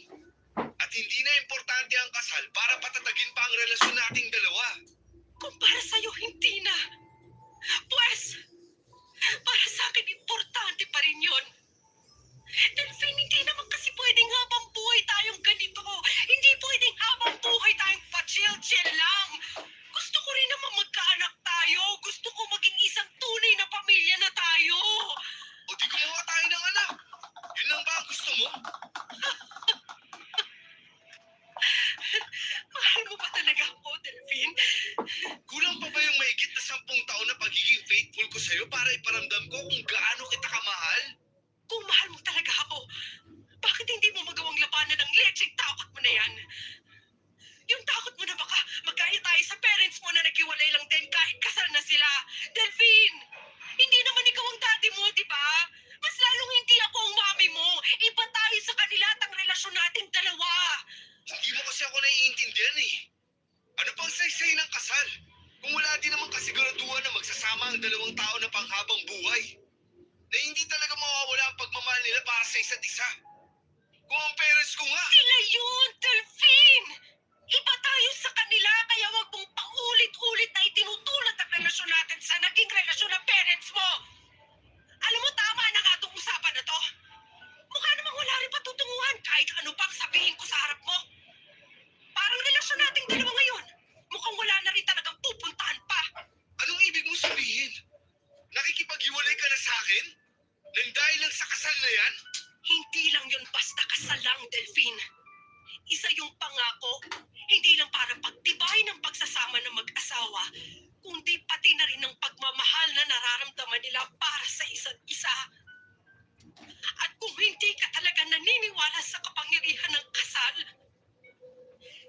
At hindi na importante ang kasal para patatagin pa ang relasyon nating dalawa.
Kung para sa'yo, hindi na. Pues, para sa akin, importante pa rin yun. Delphine, hindi naman kasi pwedeng habang buhay tayong ganito. Hindi pwedeng habang buhay tayong pa-chill-chill lang. Gusto ko rin naman magkaanak tayo. Gusto ko maging isang tunay na pamilya na tayo.
O di gumawa tayo ng anak. Yun lang ba ang gusto mo?
Mahal mo ba talaga ako, Delphine?
Kulang pa ba yung mahigit na 10 taon na pagiging faithful ko sa'yo para iparamdam ko kung gaano kita kamahal?
Kung mahal mo talaga ako, bakit hindi mo magawang labanan ng lecheng takot mo na yan? Yung takot mo na baka magkaya tayo sa parents mo na naghiwalay lang din kahit kasal na sila. Delphine, hindi naman ikaw ang daddy mo, di ba? Mas lalong hindi ako ang mami mo. Iba tayo sa kanila at ang relasyon nating dalawa.
Hindi mo kasi ako naiintindihan eh. Ano pang saysay ng kasal? Kung wala din naman kasiguraduhan na magsasama ang dalawang tao na panghabang buhay. na hindi talaga mawawala ang pagmamahal nila para sa isa't isa. Kung ang parents ko nga,
Sila yun, Delphine! Iba tayo sa kanila, kaya wag mong paulit-ulit na itinutulad ang relasyon natin sa naging relasyon ng parents mo! Alam mo, tama na nga itong usapan na to. Mukha namang wala rin patutunguhan kahit ano pang sabihin ko sa harap mo. Parang relasyon nating dalawa ngayon. Mukhang wala na rin talagang pupuntahan pa.
anong ibig mong sabihin? Nakikipaghiwalay ka na sa akin? Nang dahil lang sa kasal na yan?
Hindi lang yun basta kasal lang, Delphine. Isa yung pangako, hindi lang para pagtibay ng pagsasama ng mag-asawa, kundi pati na rin ng pagmamahal na nararamdaman nila para sa isa't isa. At kung hindi ka talaga naniniwala sa kapangyarihan ng kasal,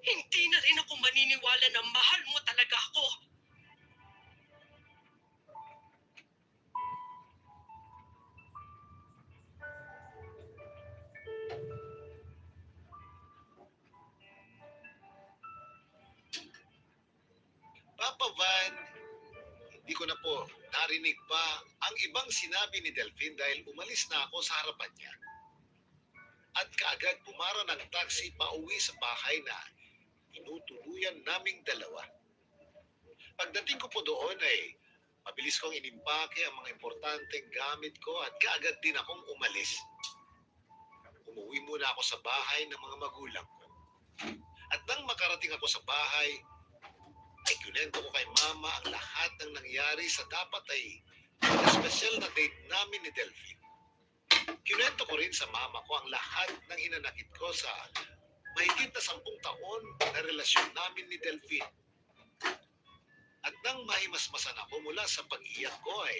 hindi na rin ako maniniwala na mahal mo talaga ako.
Papa Van, hindi ko na po narinig pa ang ibang sinabi ni Delphine dahil umalis na ako sa harapan niya. At kaagad pumara ng taxi pauwi sa bahay na tinutuluyan naming dalawa. Pagdating ko po doon ay mabilis kong inimpake ang mga importanteng gamit ko at kaagad din akong umalis. Umuwi muna ako sa bahay ng mga magulang ko. At nang makarating ako sa bahay, ay kunento ko kay Mama ang lahat ng nangyari sa dapat ay special na date namin ni Delphine. Kunento ko rin sa Mama ko ang lahat ng hinanakit ko sa mahigit na 10 taon na relasyon namin ni Delphine. At nang mahimasmasan ako mula sa pag-iyak ko ay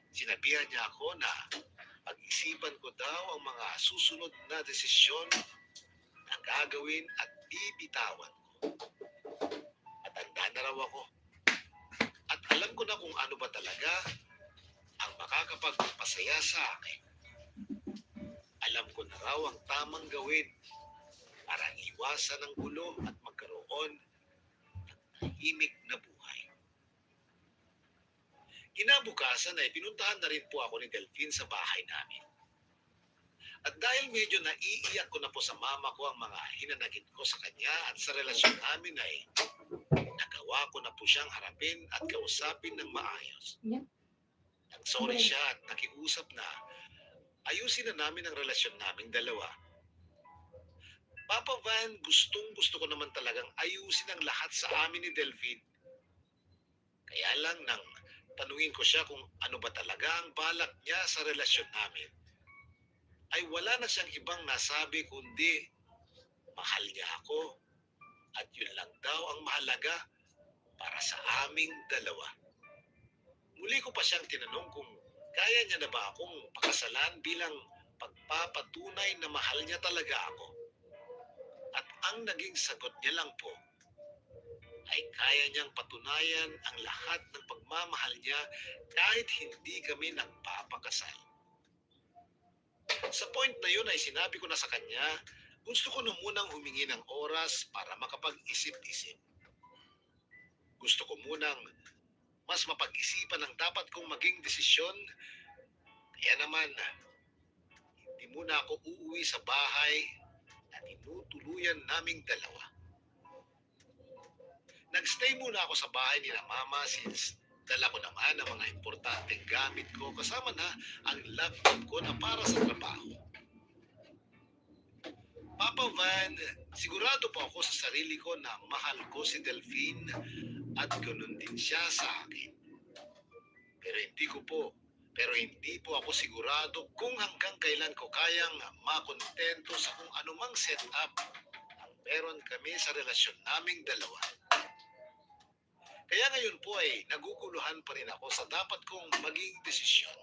sinabihan niya ako na pag-isipan ko daw ang mga susunod na desisyon na gagawin at bibitawan ko. At handa na raw ako. At alam ko na kung ano ba talaga ang makakapagpasaya sa akin. Alam ko na raw ang tamang gawin para iwasan ang gulo at magkaroon ng tahimik na buhay. Kinabukasan ay pinuntahan na rin po ako ni Delphine sa bahay namin. At dahil medyo naiiyak ko na po sa mama ko ang mga hinanakit ko sa kanya at sa relasyon namin ay nagawa ko na po siyang harapin at kausapin ng maayos.
Yeah.
Nagsorry siya at nakiusap na ayusin na namin ang relasyon naming dalawa. Papa Van, gustong-gusto ko naman talagang ayusin ang lahat sa amin ni Delphine. Kaya lang nang tanungin ko siya kung ano ba talaga ang balak niya sa relasyon namin, ay wala na siyang ibang nasabi kundi mahal niya ako at yun lang daw ang mahalaga para sa aming dalawa. Muli ko pa siyang tinanong kung kaya niya na ba akong pakasalan bilang pagpapatunay na mahal niya talaga ako. At ang naging sagot niya lang po ay kaya niyang patunayan ang lahat ng pagmamahal niya kahit hindi kami nagpapakasal. Sa point na yun ay sinabi ko na sa kanya, gusto ko na munang humingi ng oras para makapag-isip-isip. Gusto ko munang mas mapag-isipan ang dapat kong maging desisyon. Kaya naman, hindi muna ako uuwi sa bahay na tinutuluyan naming dalawa. Nagstay muna ako sa bahay ni na Mama since dala ko naman ang mga importanteng gamit ko kasama na ang laptop ko na para sa trabaho. Papa Van, sigurado po ako sa sarili ko na mahal ko si Delphine at ganoon din siya sa akin. Pero hindi po ako sigurado kung hanggang kailan ko kayang makontento sa kung anumang setup ang meron kami sa relasyon naming dalawa. Kaya ngayon po ay naguguluhan pa rin ako sa dapat kong maging desisyon.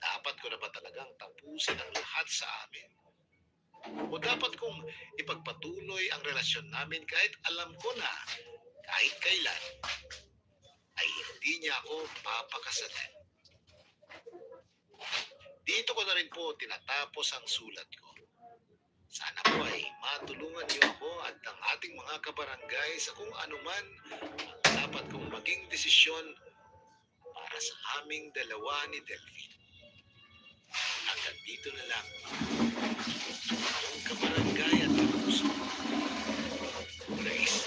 Dapat ko na ba talagang tapusin ang lahat sa amin? O dapat kong ipagpatuloy ang relasyon namin kahit alam ko na kahit kailan ay hindi niya ako papakasalan. Dito ko na rin po tinatapos ang sulat ko. Sana po ay matulungan niyo ako at ang ating mga kabarangay sa kung anuman ang dapat kong maging desisyon para sa aming dalawa ni Delphine. dito na lang. Ang kabarangay at kapuso. Grace.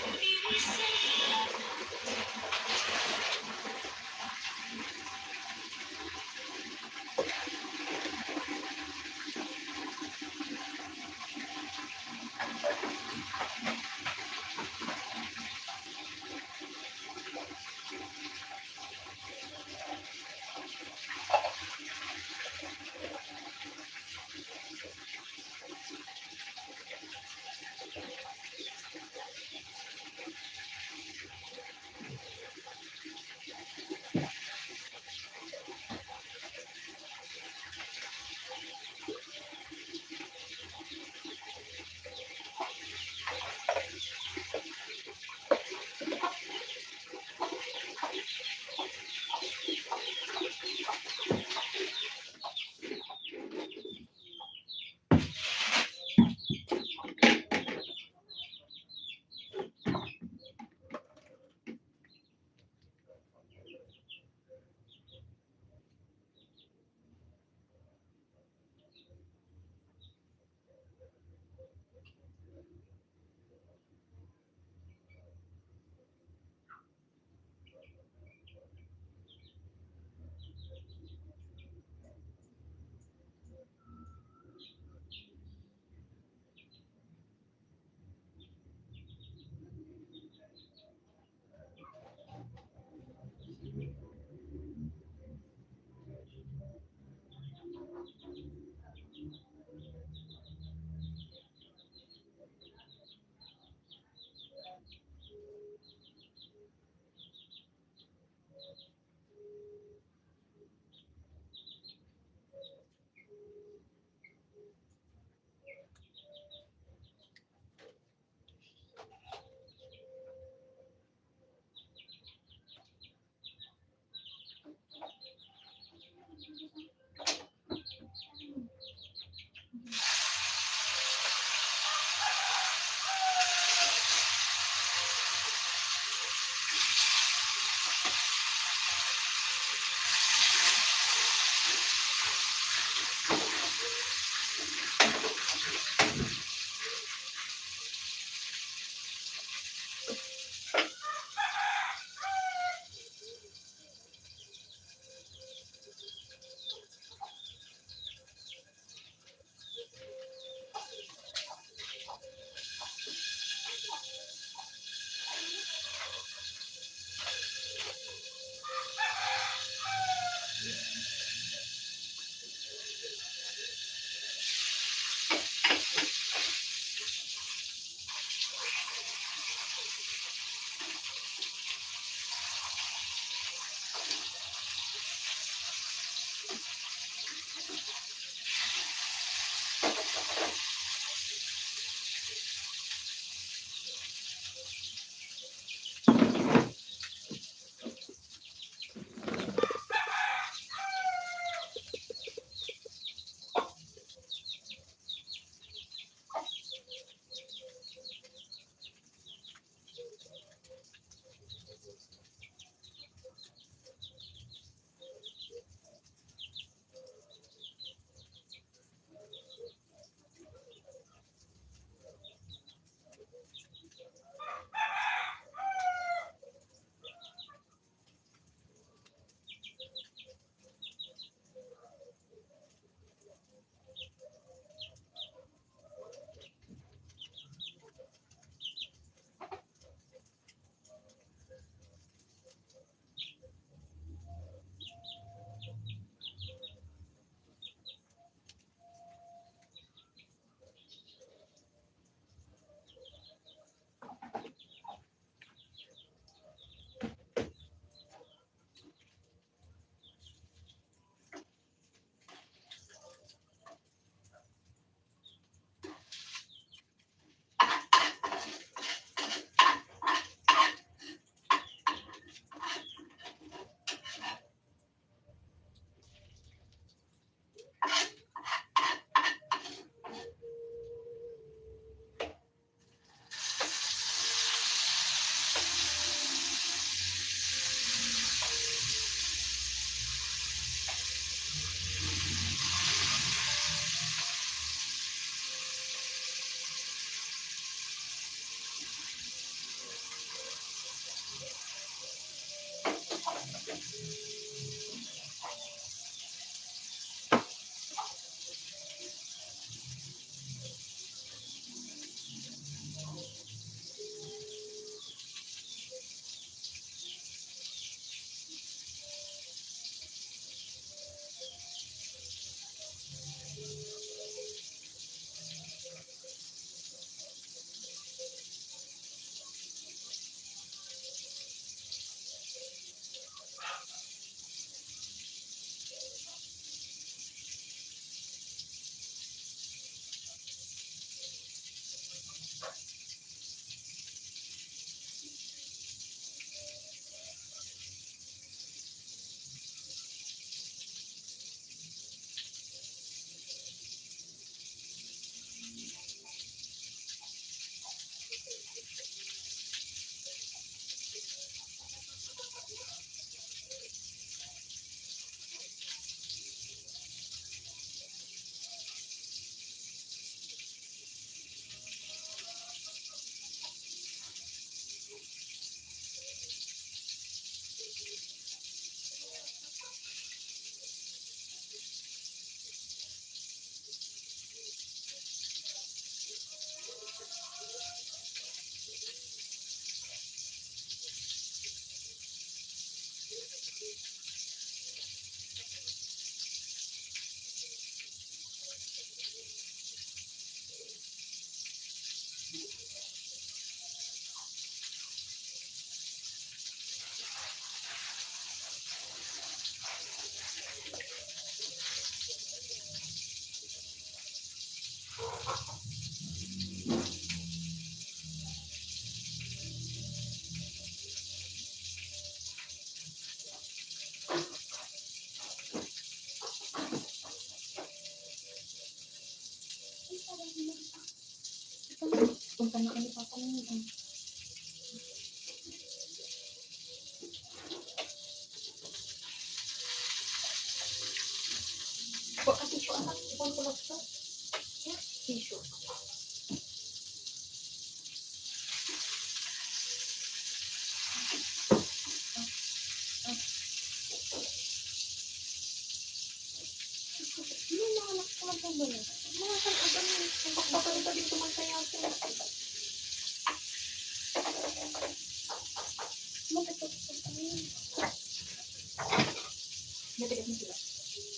Natigas mo sila.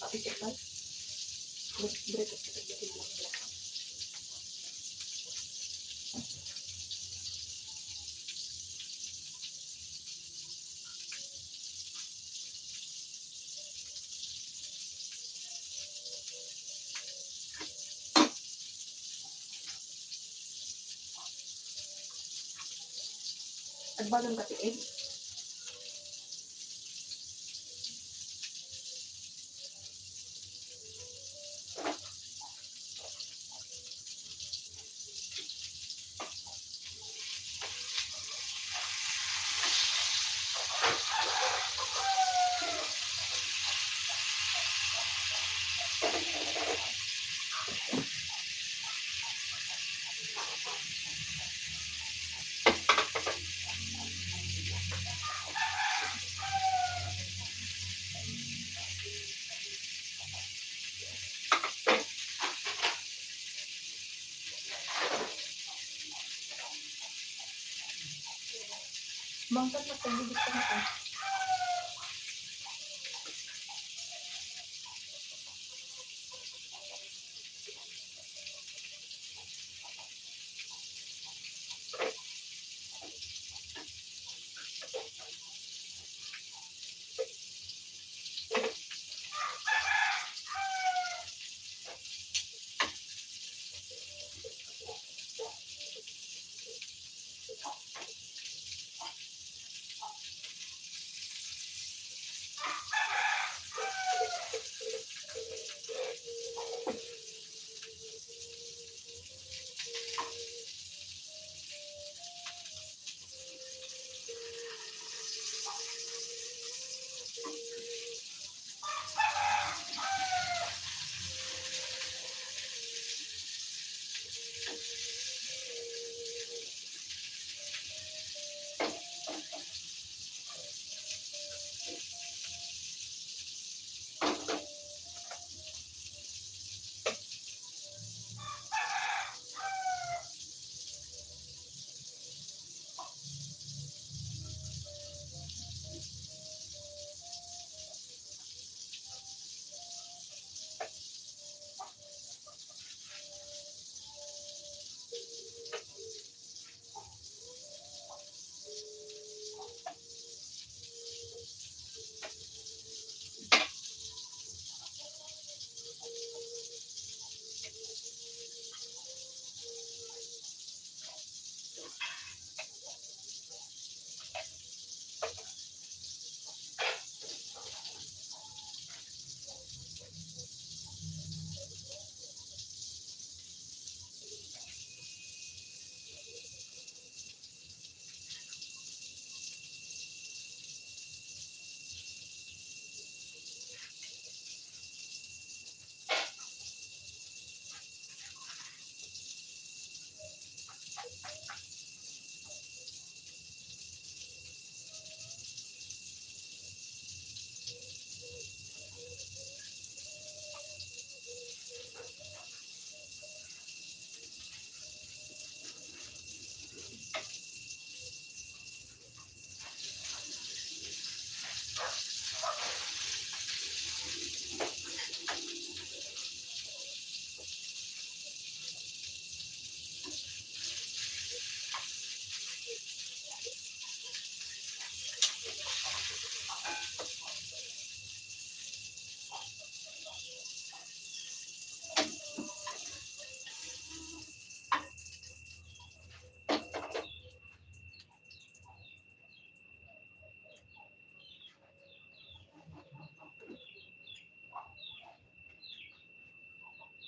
Papisip ka. Diretso sa pagdating lang. At balang katiig. Bangkat na pagbibig ka na ka.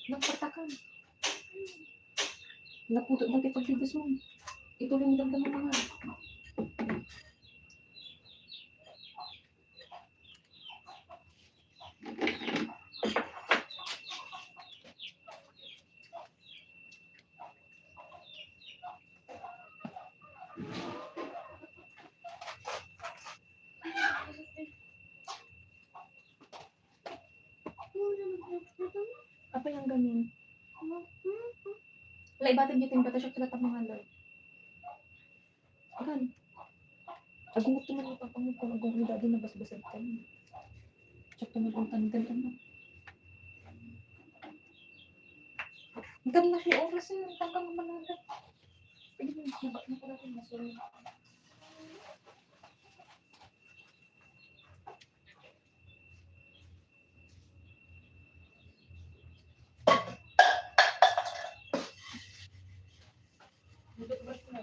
Nagpatakan. Naputo na kita pagbibis mo. Ituloy mo lang ng mga. Apa yang ganyan? Wala ibatid niyo ting batasyak sila tamang halal. Agan. Agungot naman yung papangit kung agungot yung dati na basbasan ka. Check naman kung tanggal ano. Hanggang na siya oras yun. Tanggal naman natin. Pwede mo, nabak na pala rin. Masuri. Budot-budot na.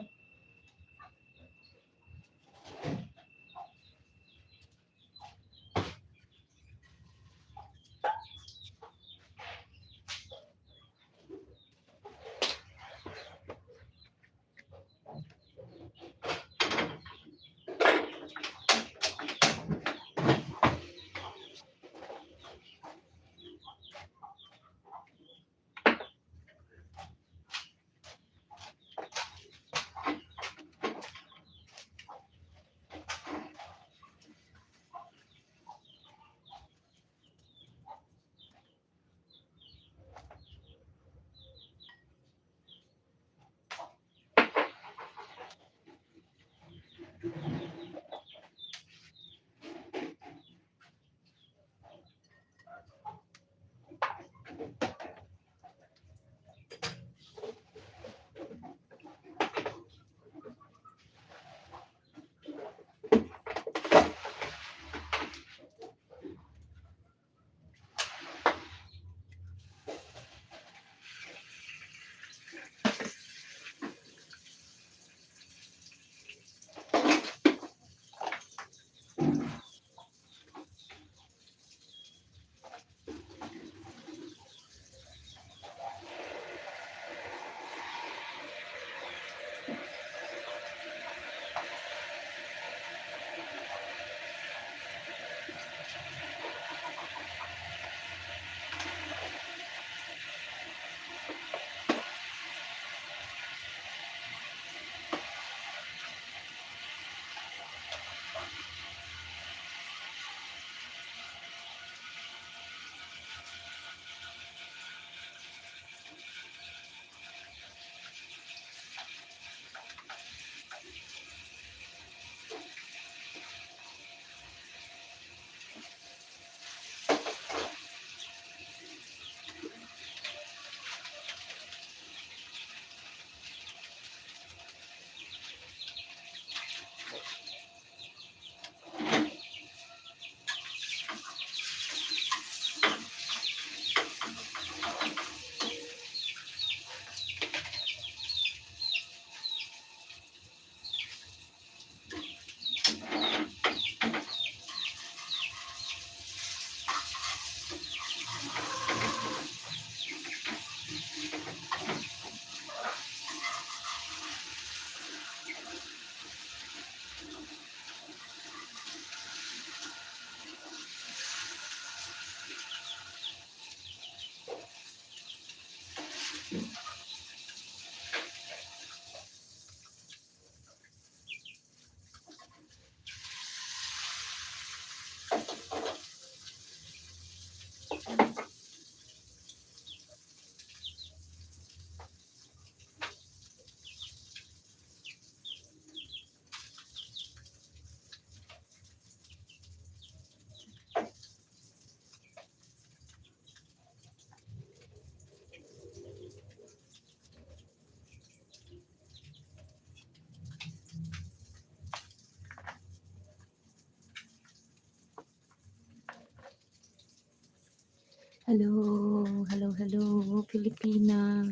Hello, hello, hello, Pilipina.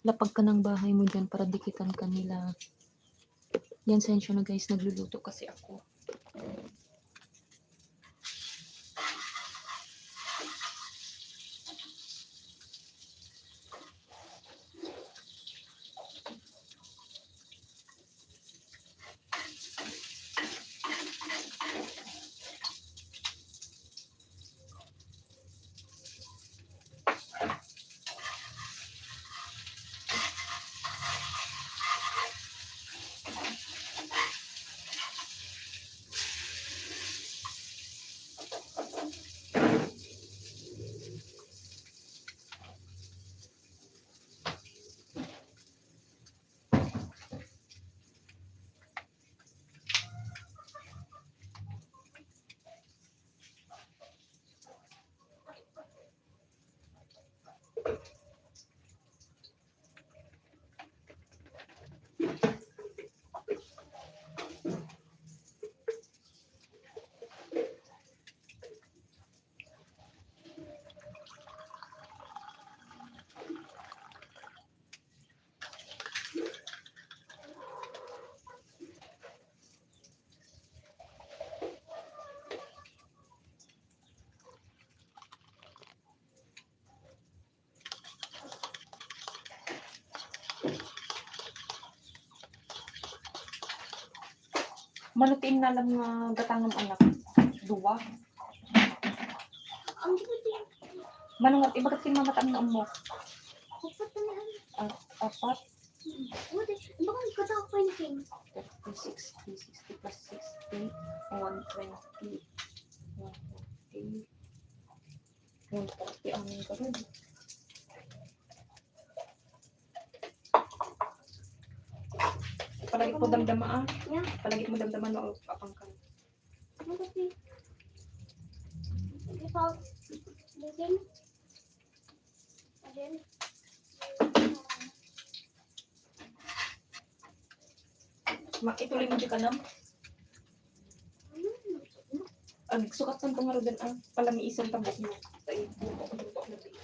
Lapag ka ng bahay mo dyan para dikitan ka nila. Yan, sensyo na guys, nagluluto kasi ako. Manutiin na lang nga gatangam anak. Duwa.
Ang ganda.
Manungat, ibagat kin mamatang na mo.
Kapat na yan.
Apat.
What is, baka ikaw ko yung king.
30, 60, 60 plus 60. 120. 140. 140 ang gawin. Palagi ko damdama ah.
Yeah.
Palagi mo damdaman mo ang kapangkan.
Ano kasi? Ikaw, lagyan. Again.
Ituloy mo di ka nam. Ang sukat ng pangaro din ang palamiisan tabok mo. Sa ibutok na din.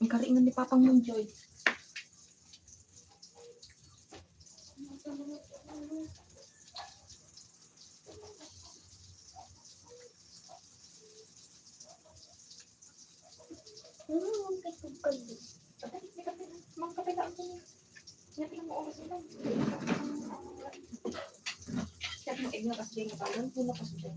Ang karingan ni Papang Monjoy.
Ang kitugkal.
Mga kapila ako niya. Yan lang mo oras lang. Kaya mo egg na kasi din ka lang. Puno kasi din.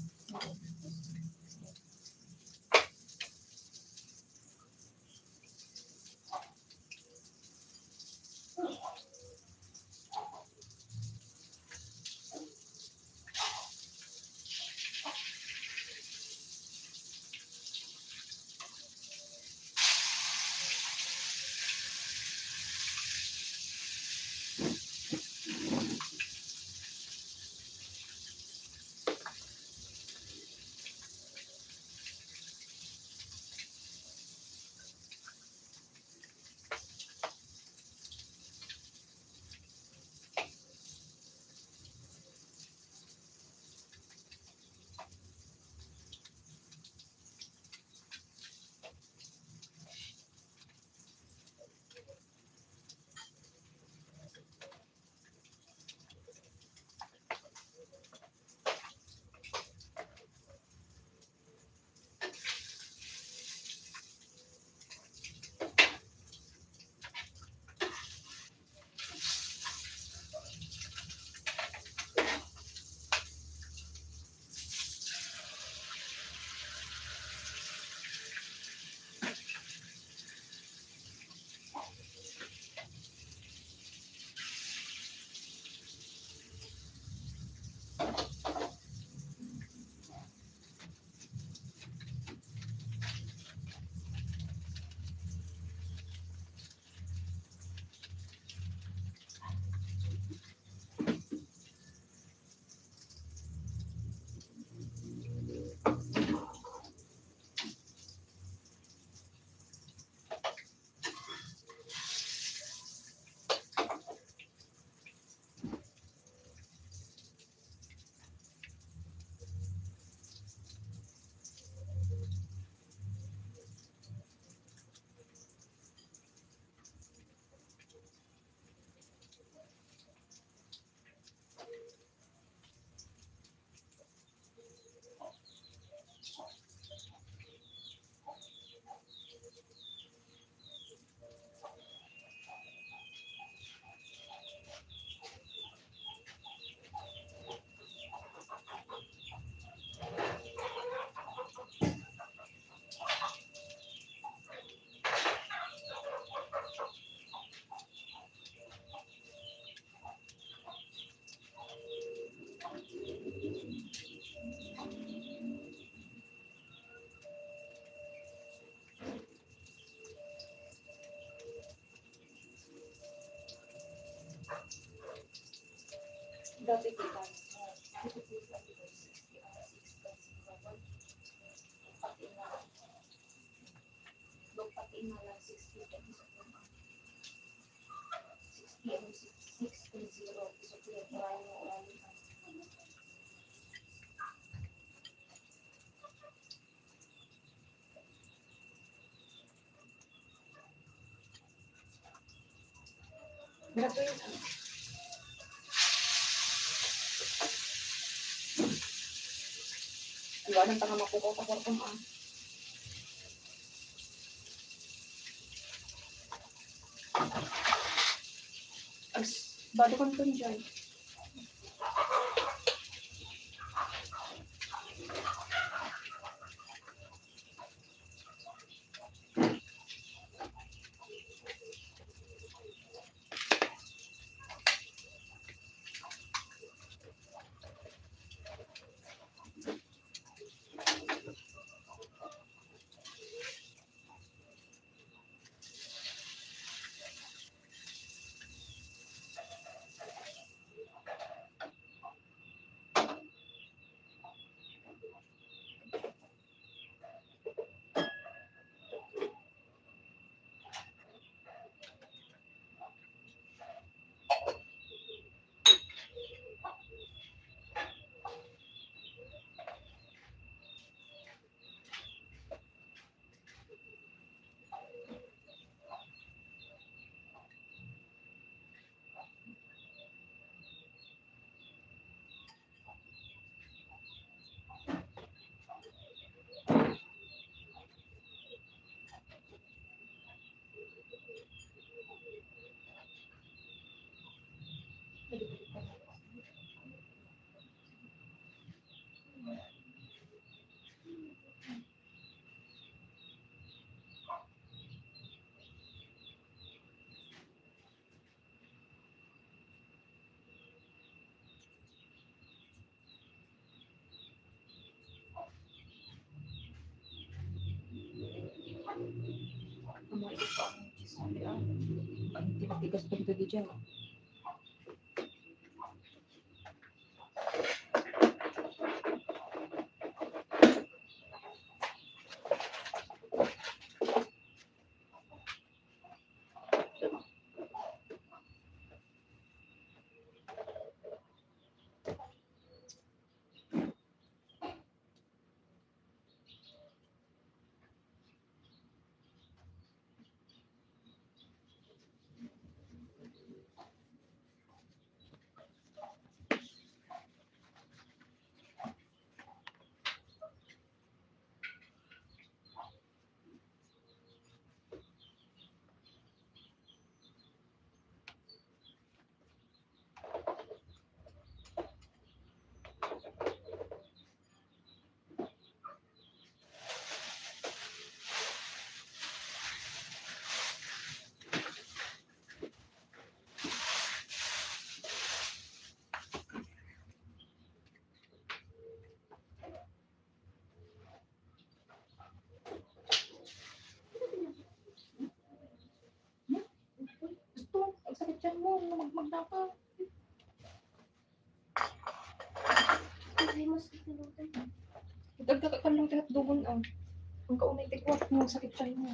Dati kita. Pati na lang 60 pesos lang. 630 pesos lang. Marami. Grabe yun. Iwanan pa nga mapukaw sa kwartong ah. Bago kang ito dyan. Mga ito pa ang sabi ah. Ang tinatigas pa dito dyan. Ito, ang sakit dyan mo. Magmagdapa.
Ay, mas kinutin.
Dagdag ka lang kahit doon ang kaunay tikwat mo sakit dyan mo.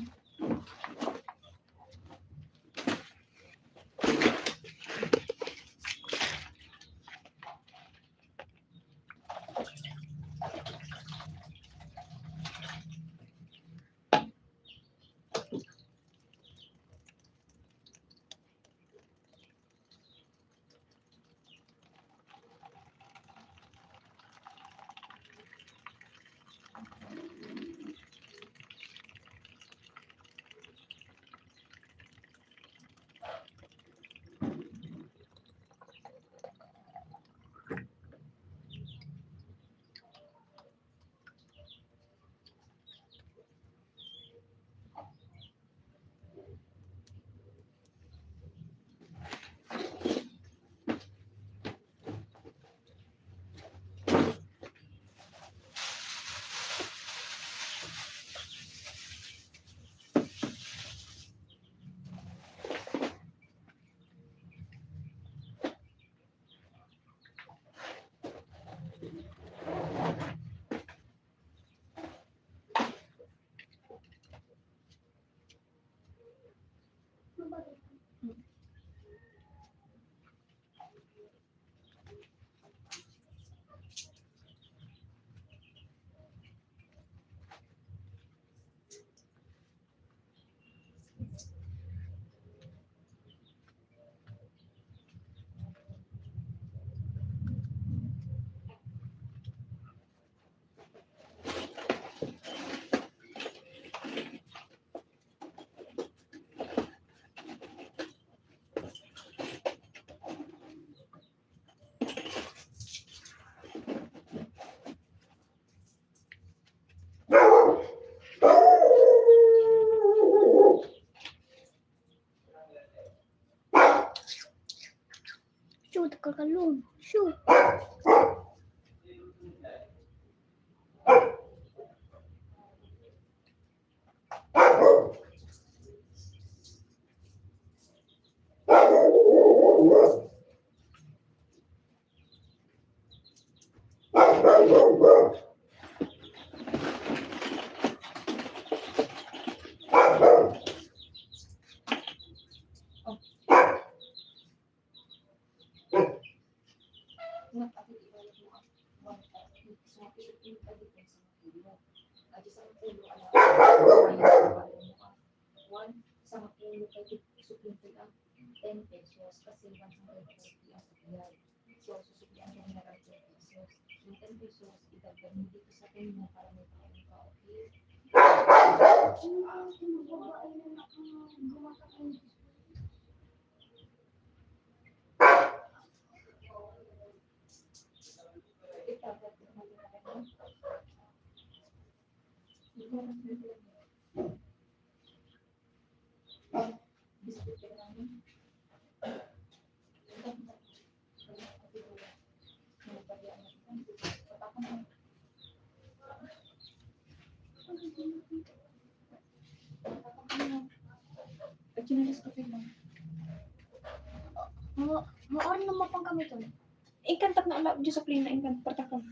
kay suplente lang 10 pesos kasi 140 ang supplier. So, susuplian ka nila ng 10 pesos. Yung 10 pesos, idagdag mo dito sa kanya para may kain ka, okay? Itagdag mo na lang. Biscuit ka lang.
Maaari naman pang kami to.
Ingkantak na ala, Diyos sa plina, ingkantak partakon.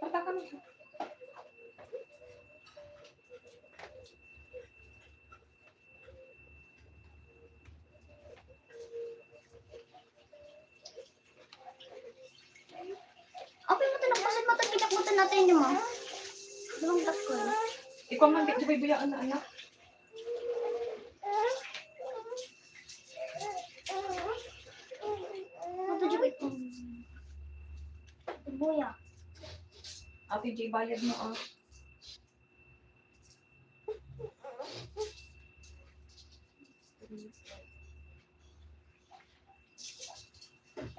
Partakon.
Okay mo tanong kasi mataginabutan natin yung mga. Dalawang takol.
Ikaw man, di ba buyaan na anak?
Matadyo ito. Buya.
Ate J, bayad mo ah.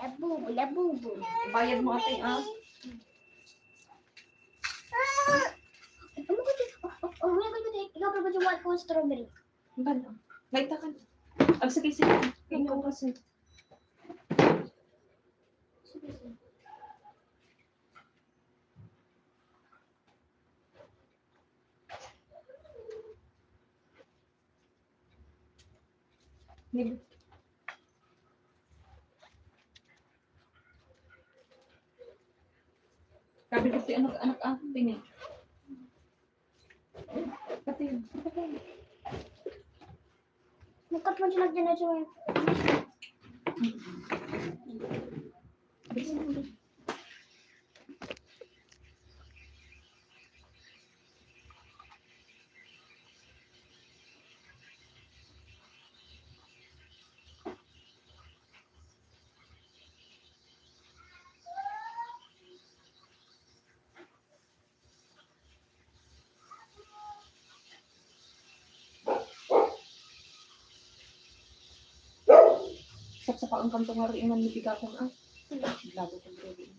Labubo, labubo.
Bayad mo ate, ah.
Ano ko dito? Oh, may ko dito. Ikaw pa ba yung white ko strawberry?
Bala. Laita ka. Sige, sige. Ikaw kasi.
Sige, sige.
Hindi. Sabi ko si anak-anak ako din eh. Pati yun.
Nagkat mo siya dyan na siya.
Sapsapa ang kantong nga rin ang nibiga ko ah. Lago ko rin.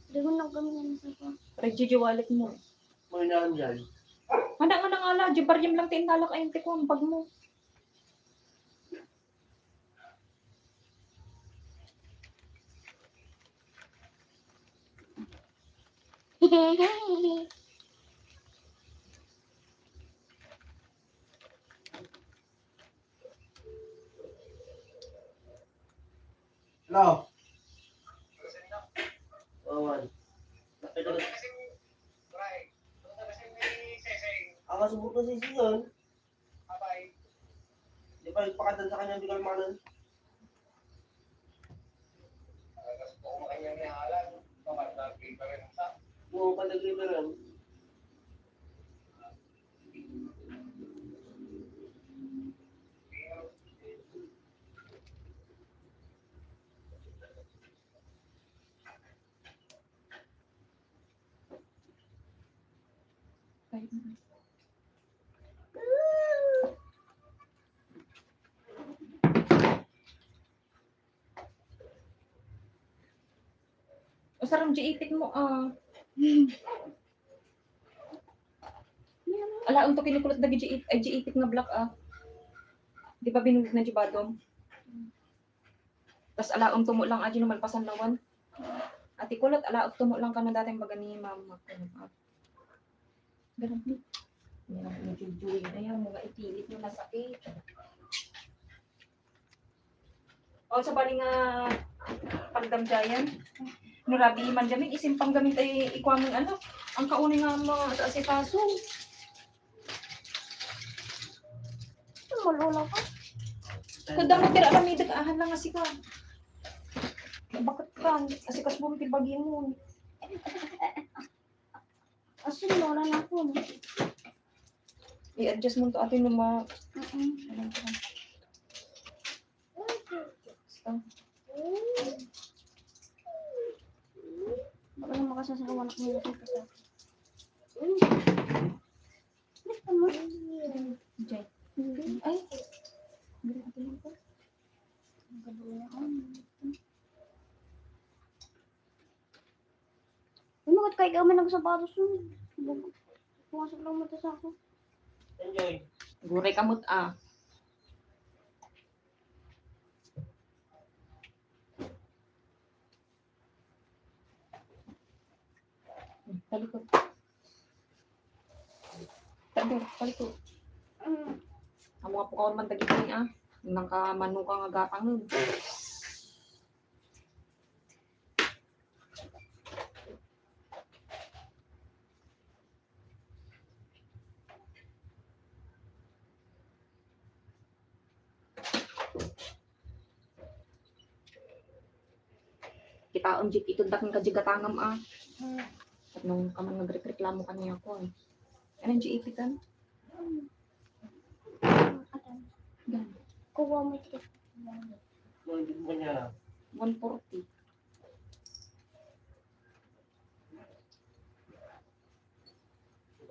Hindi ko na kami na nasa ko.
Reggie, wallet mo.
Mga naan dyan.
Handa nga na nga la. Jibaryam lang tinalak ayun ko ang bag mo.
Hello? Awan. Nakita na. Ang kasubok na sisi yun. Di ba ipakatan sa kanya, hindi ka lumanan? Oo, padagli pa rin.
Kahit na. O sarang giitik mo ah. Ala unto kinukulot dagi giitik nga black ah. Di ba binulit na jibadom? Tas ala unto mo lang aji no malpasan lawan. Ati kulot ala unto mo lang kana dating baga ni mama ko. Ganun ni. Yan ang medyo ayan mga ipilit mo na sakit. O sa bali nga pagdamjayan. Nurabi man gamit isimpang gamit ay ikwamon ano. Ang kauni nga mga asikaso.
Malula ka.
Kada mo tira kami dagahan lang asika. Bakit ka? Asikas mo tibagi mo.
Asin, wala na ako.
I-adjust mo to atin ng mga
Baka na makasasawa na kami dito sa Basta mo.
Jay. Ay. Ganun atin lang po.
Bakit kaya kami nagsapatos yun? Pumasok lang mata sa ako.
Enjoy.
Guray kamot ah. Talikod. Talikod. Amo nga po kawan man dagiti ah. Nang ka manu ka nga gatang nun. Kita ang jik itundak ng kajigatangam ah. At nung kamang nagreklamo ka niya ko. Anong GAP ka?
Kuha mo ito.
Mga din ba niya?
140.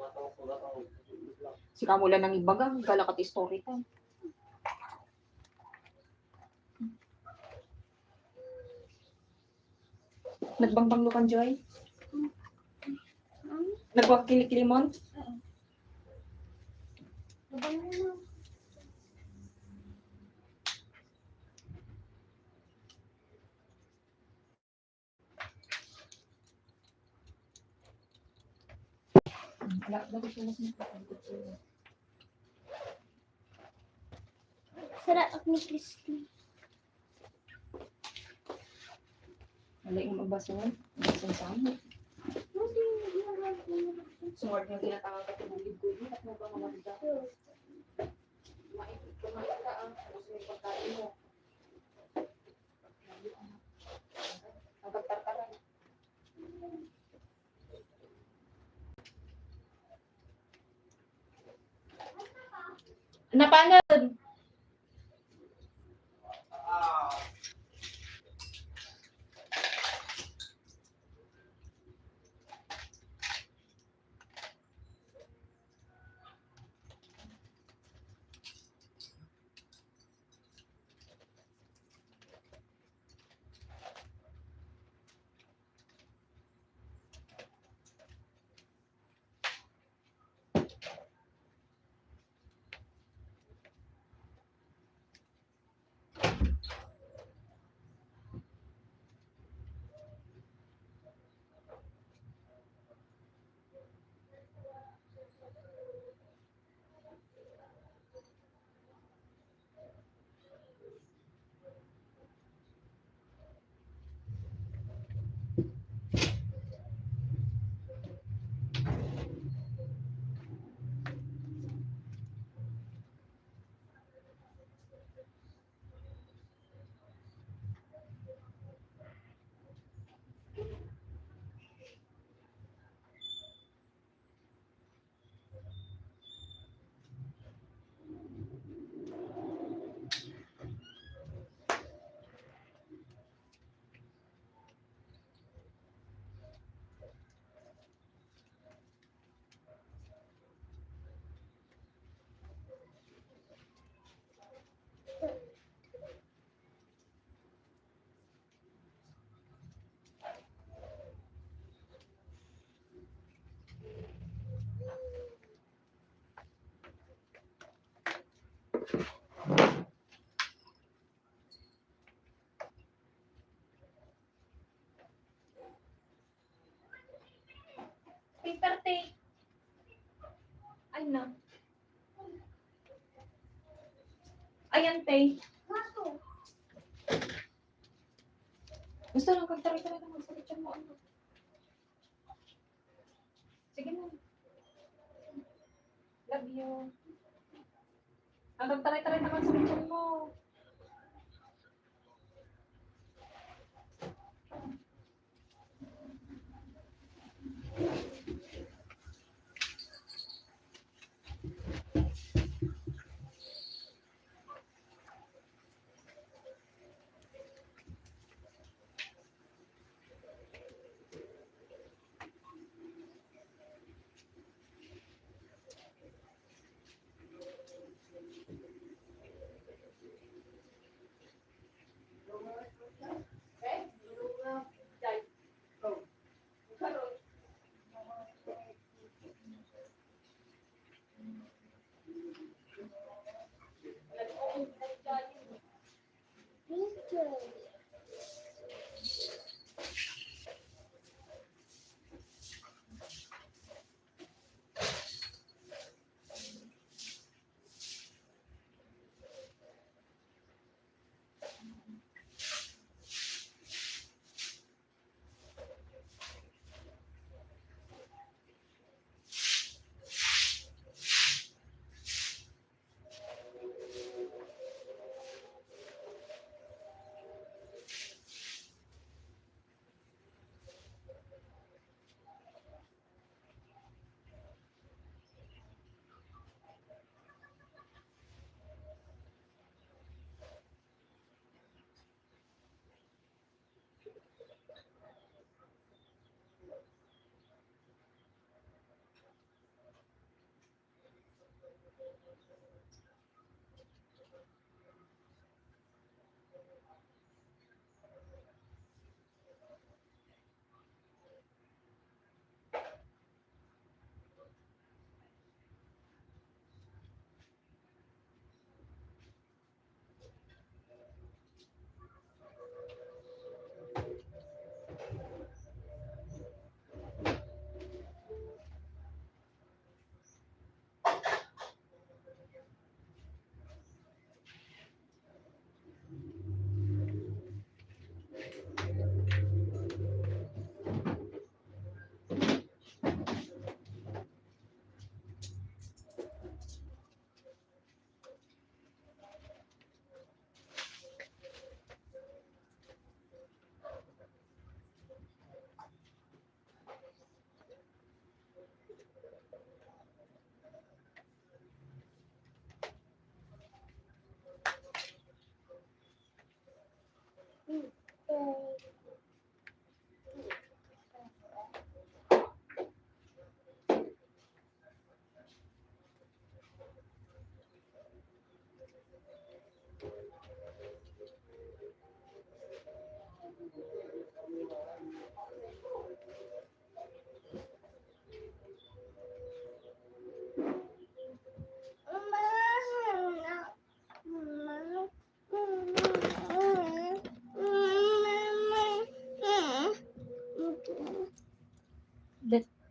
Sugat-sugat.
Si Kamula nang ibaga, galakat story time. Nagbangbang lukan, Joy? Nagwag kiliklimon?
Laban mo na.
Wala, dapat sila sinapagod sila.
Sarap at ni Christy.
Wala yung magbason. Magbason sa amin. Sumart nga tinatawag ka tubig ko yun. At mo ba mamagda? Maikot ka magda ah. Tapos may pagkain mo. Ang pagtartaran. Napanod! Paper tape. Ay na. Ayan, Tay. Gusto lang pagtaray-taray naman sa kitchen mo. Ano? Sige na. Love you. Ang pagtaray-taray naman sa kitchen mo.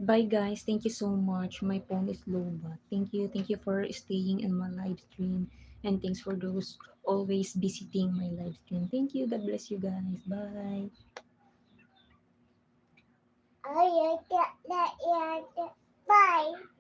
Bye guys. Thank you so much. My phone is low, but thank you. Thank you for staying in my live stream. And thanks for those always visiting my live stream. Thank you. God bless you guys. Bye.
Bye.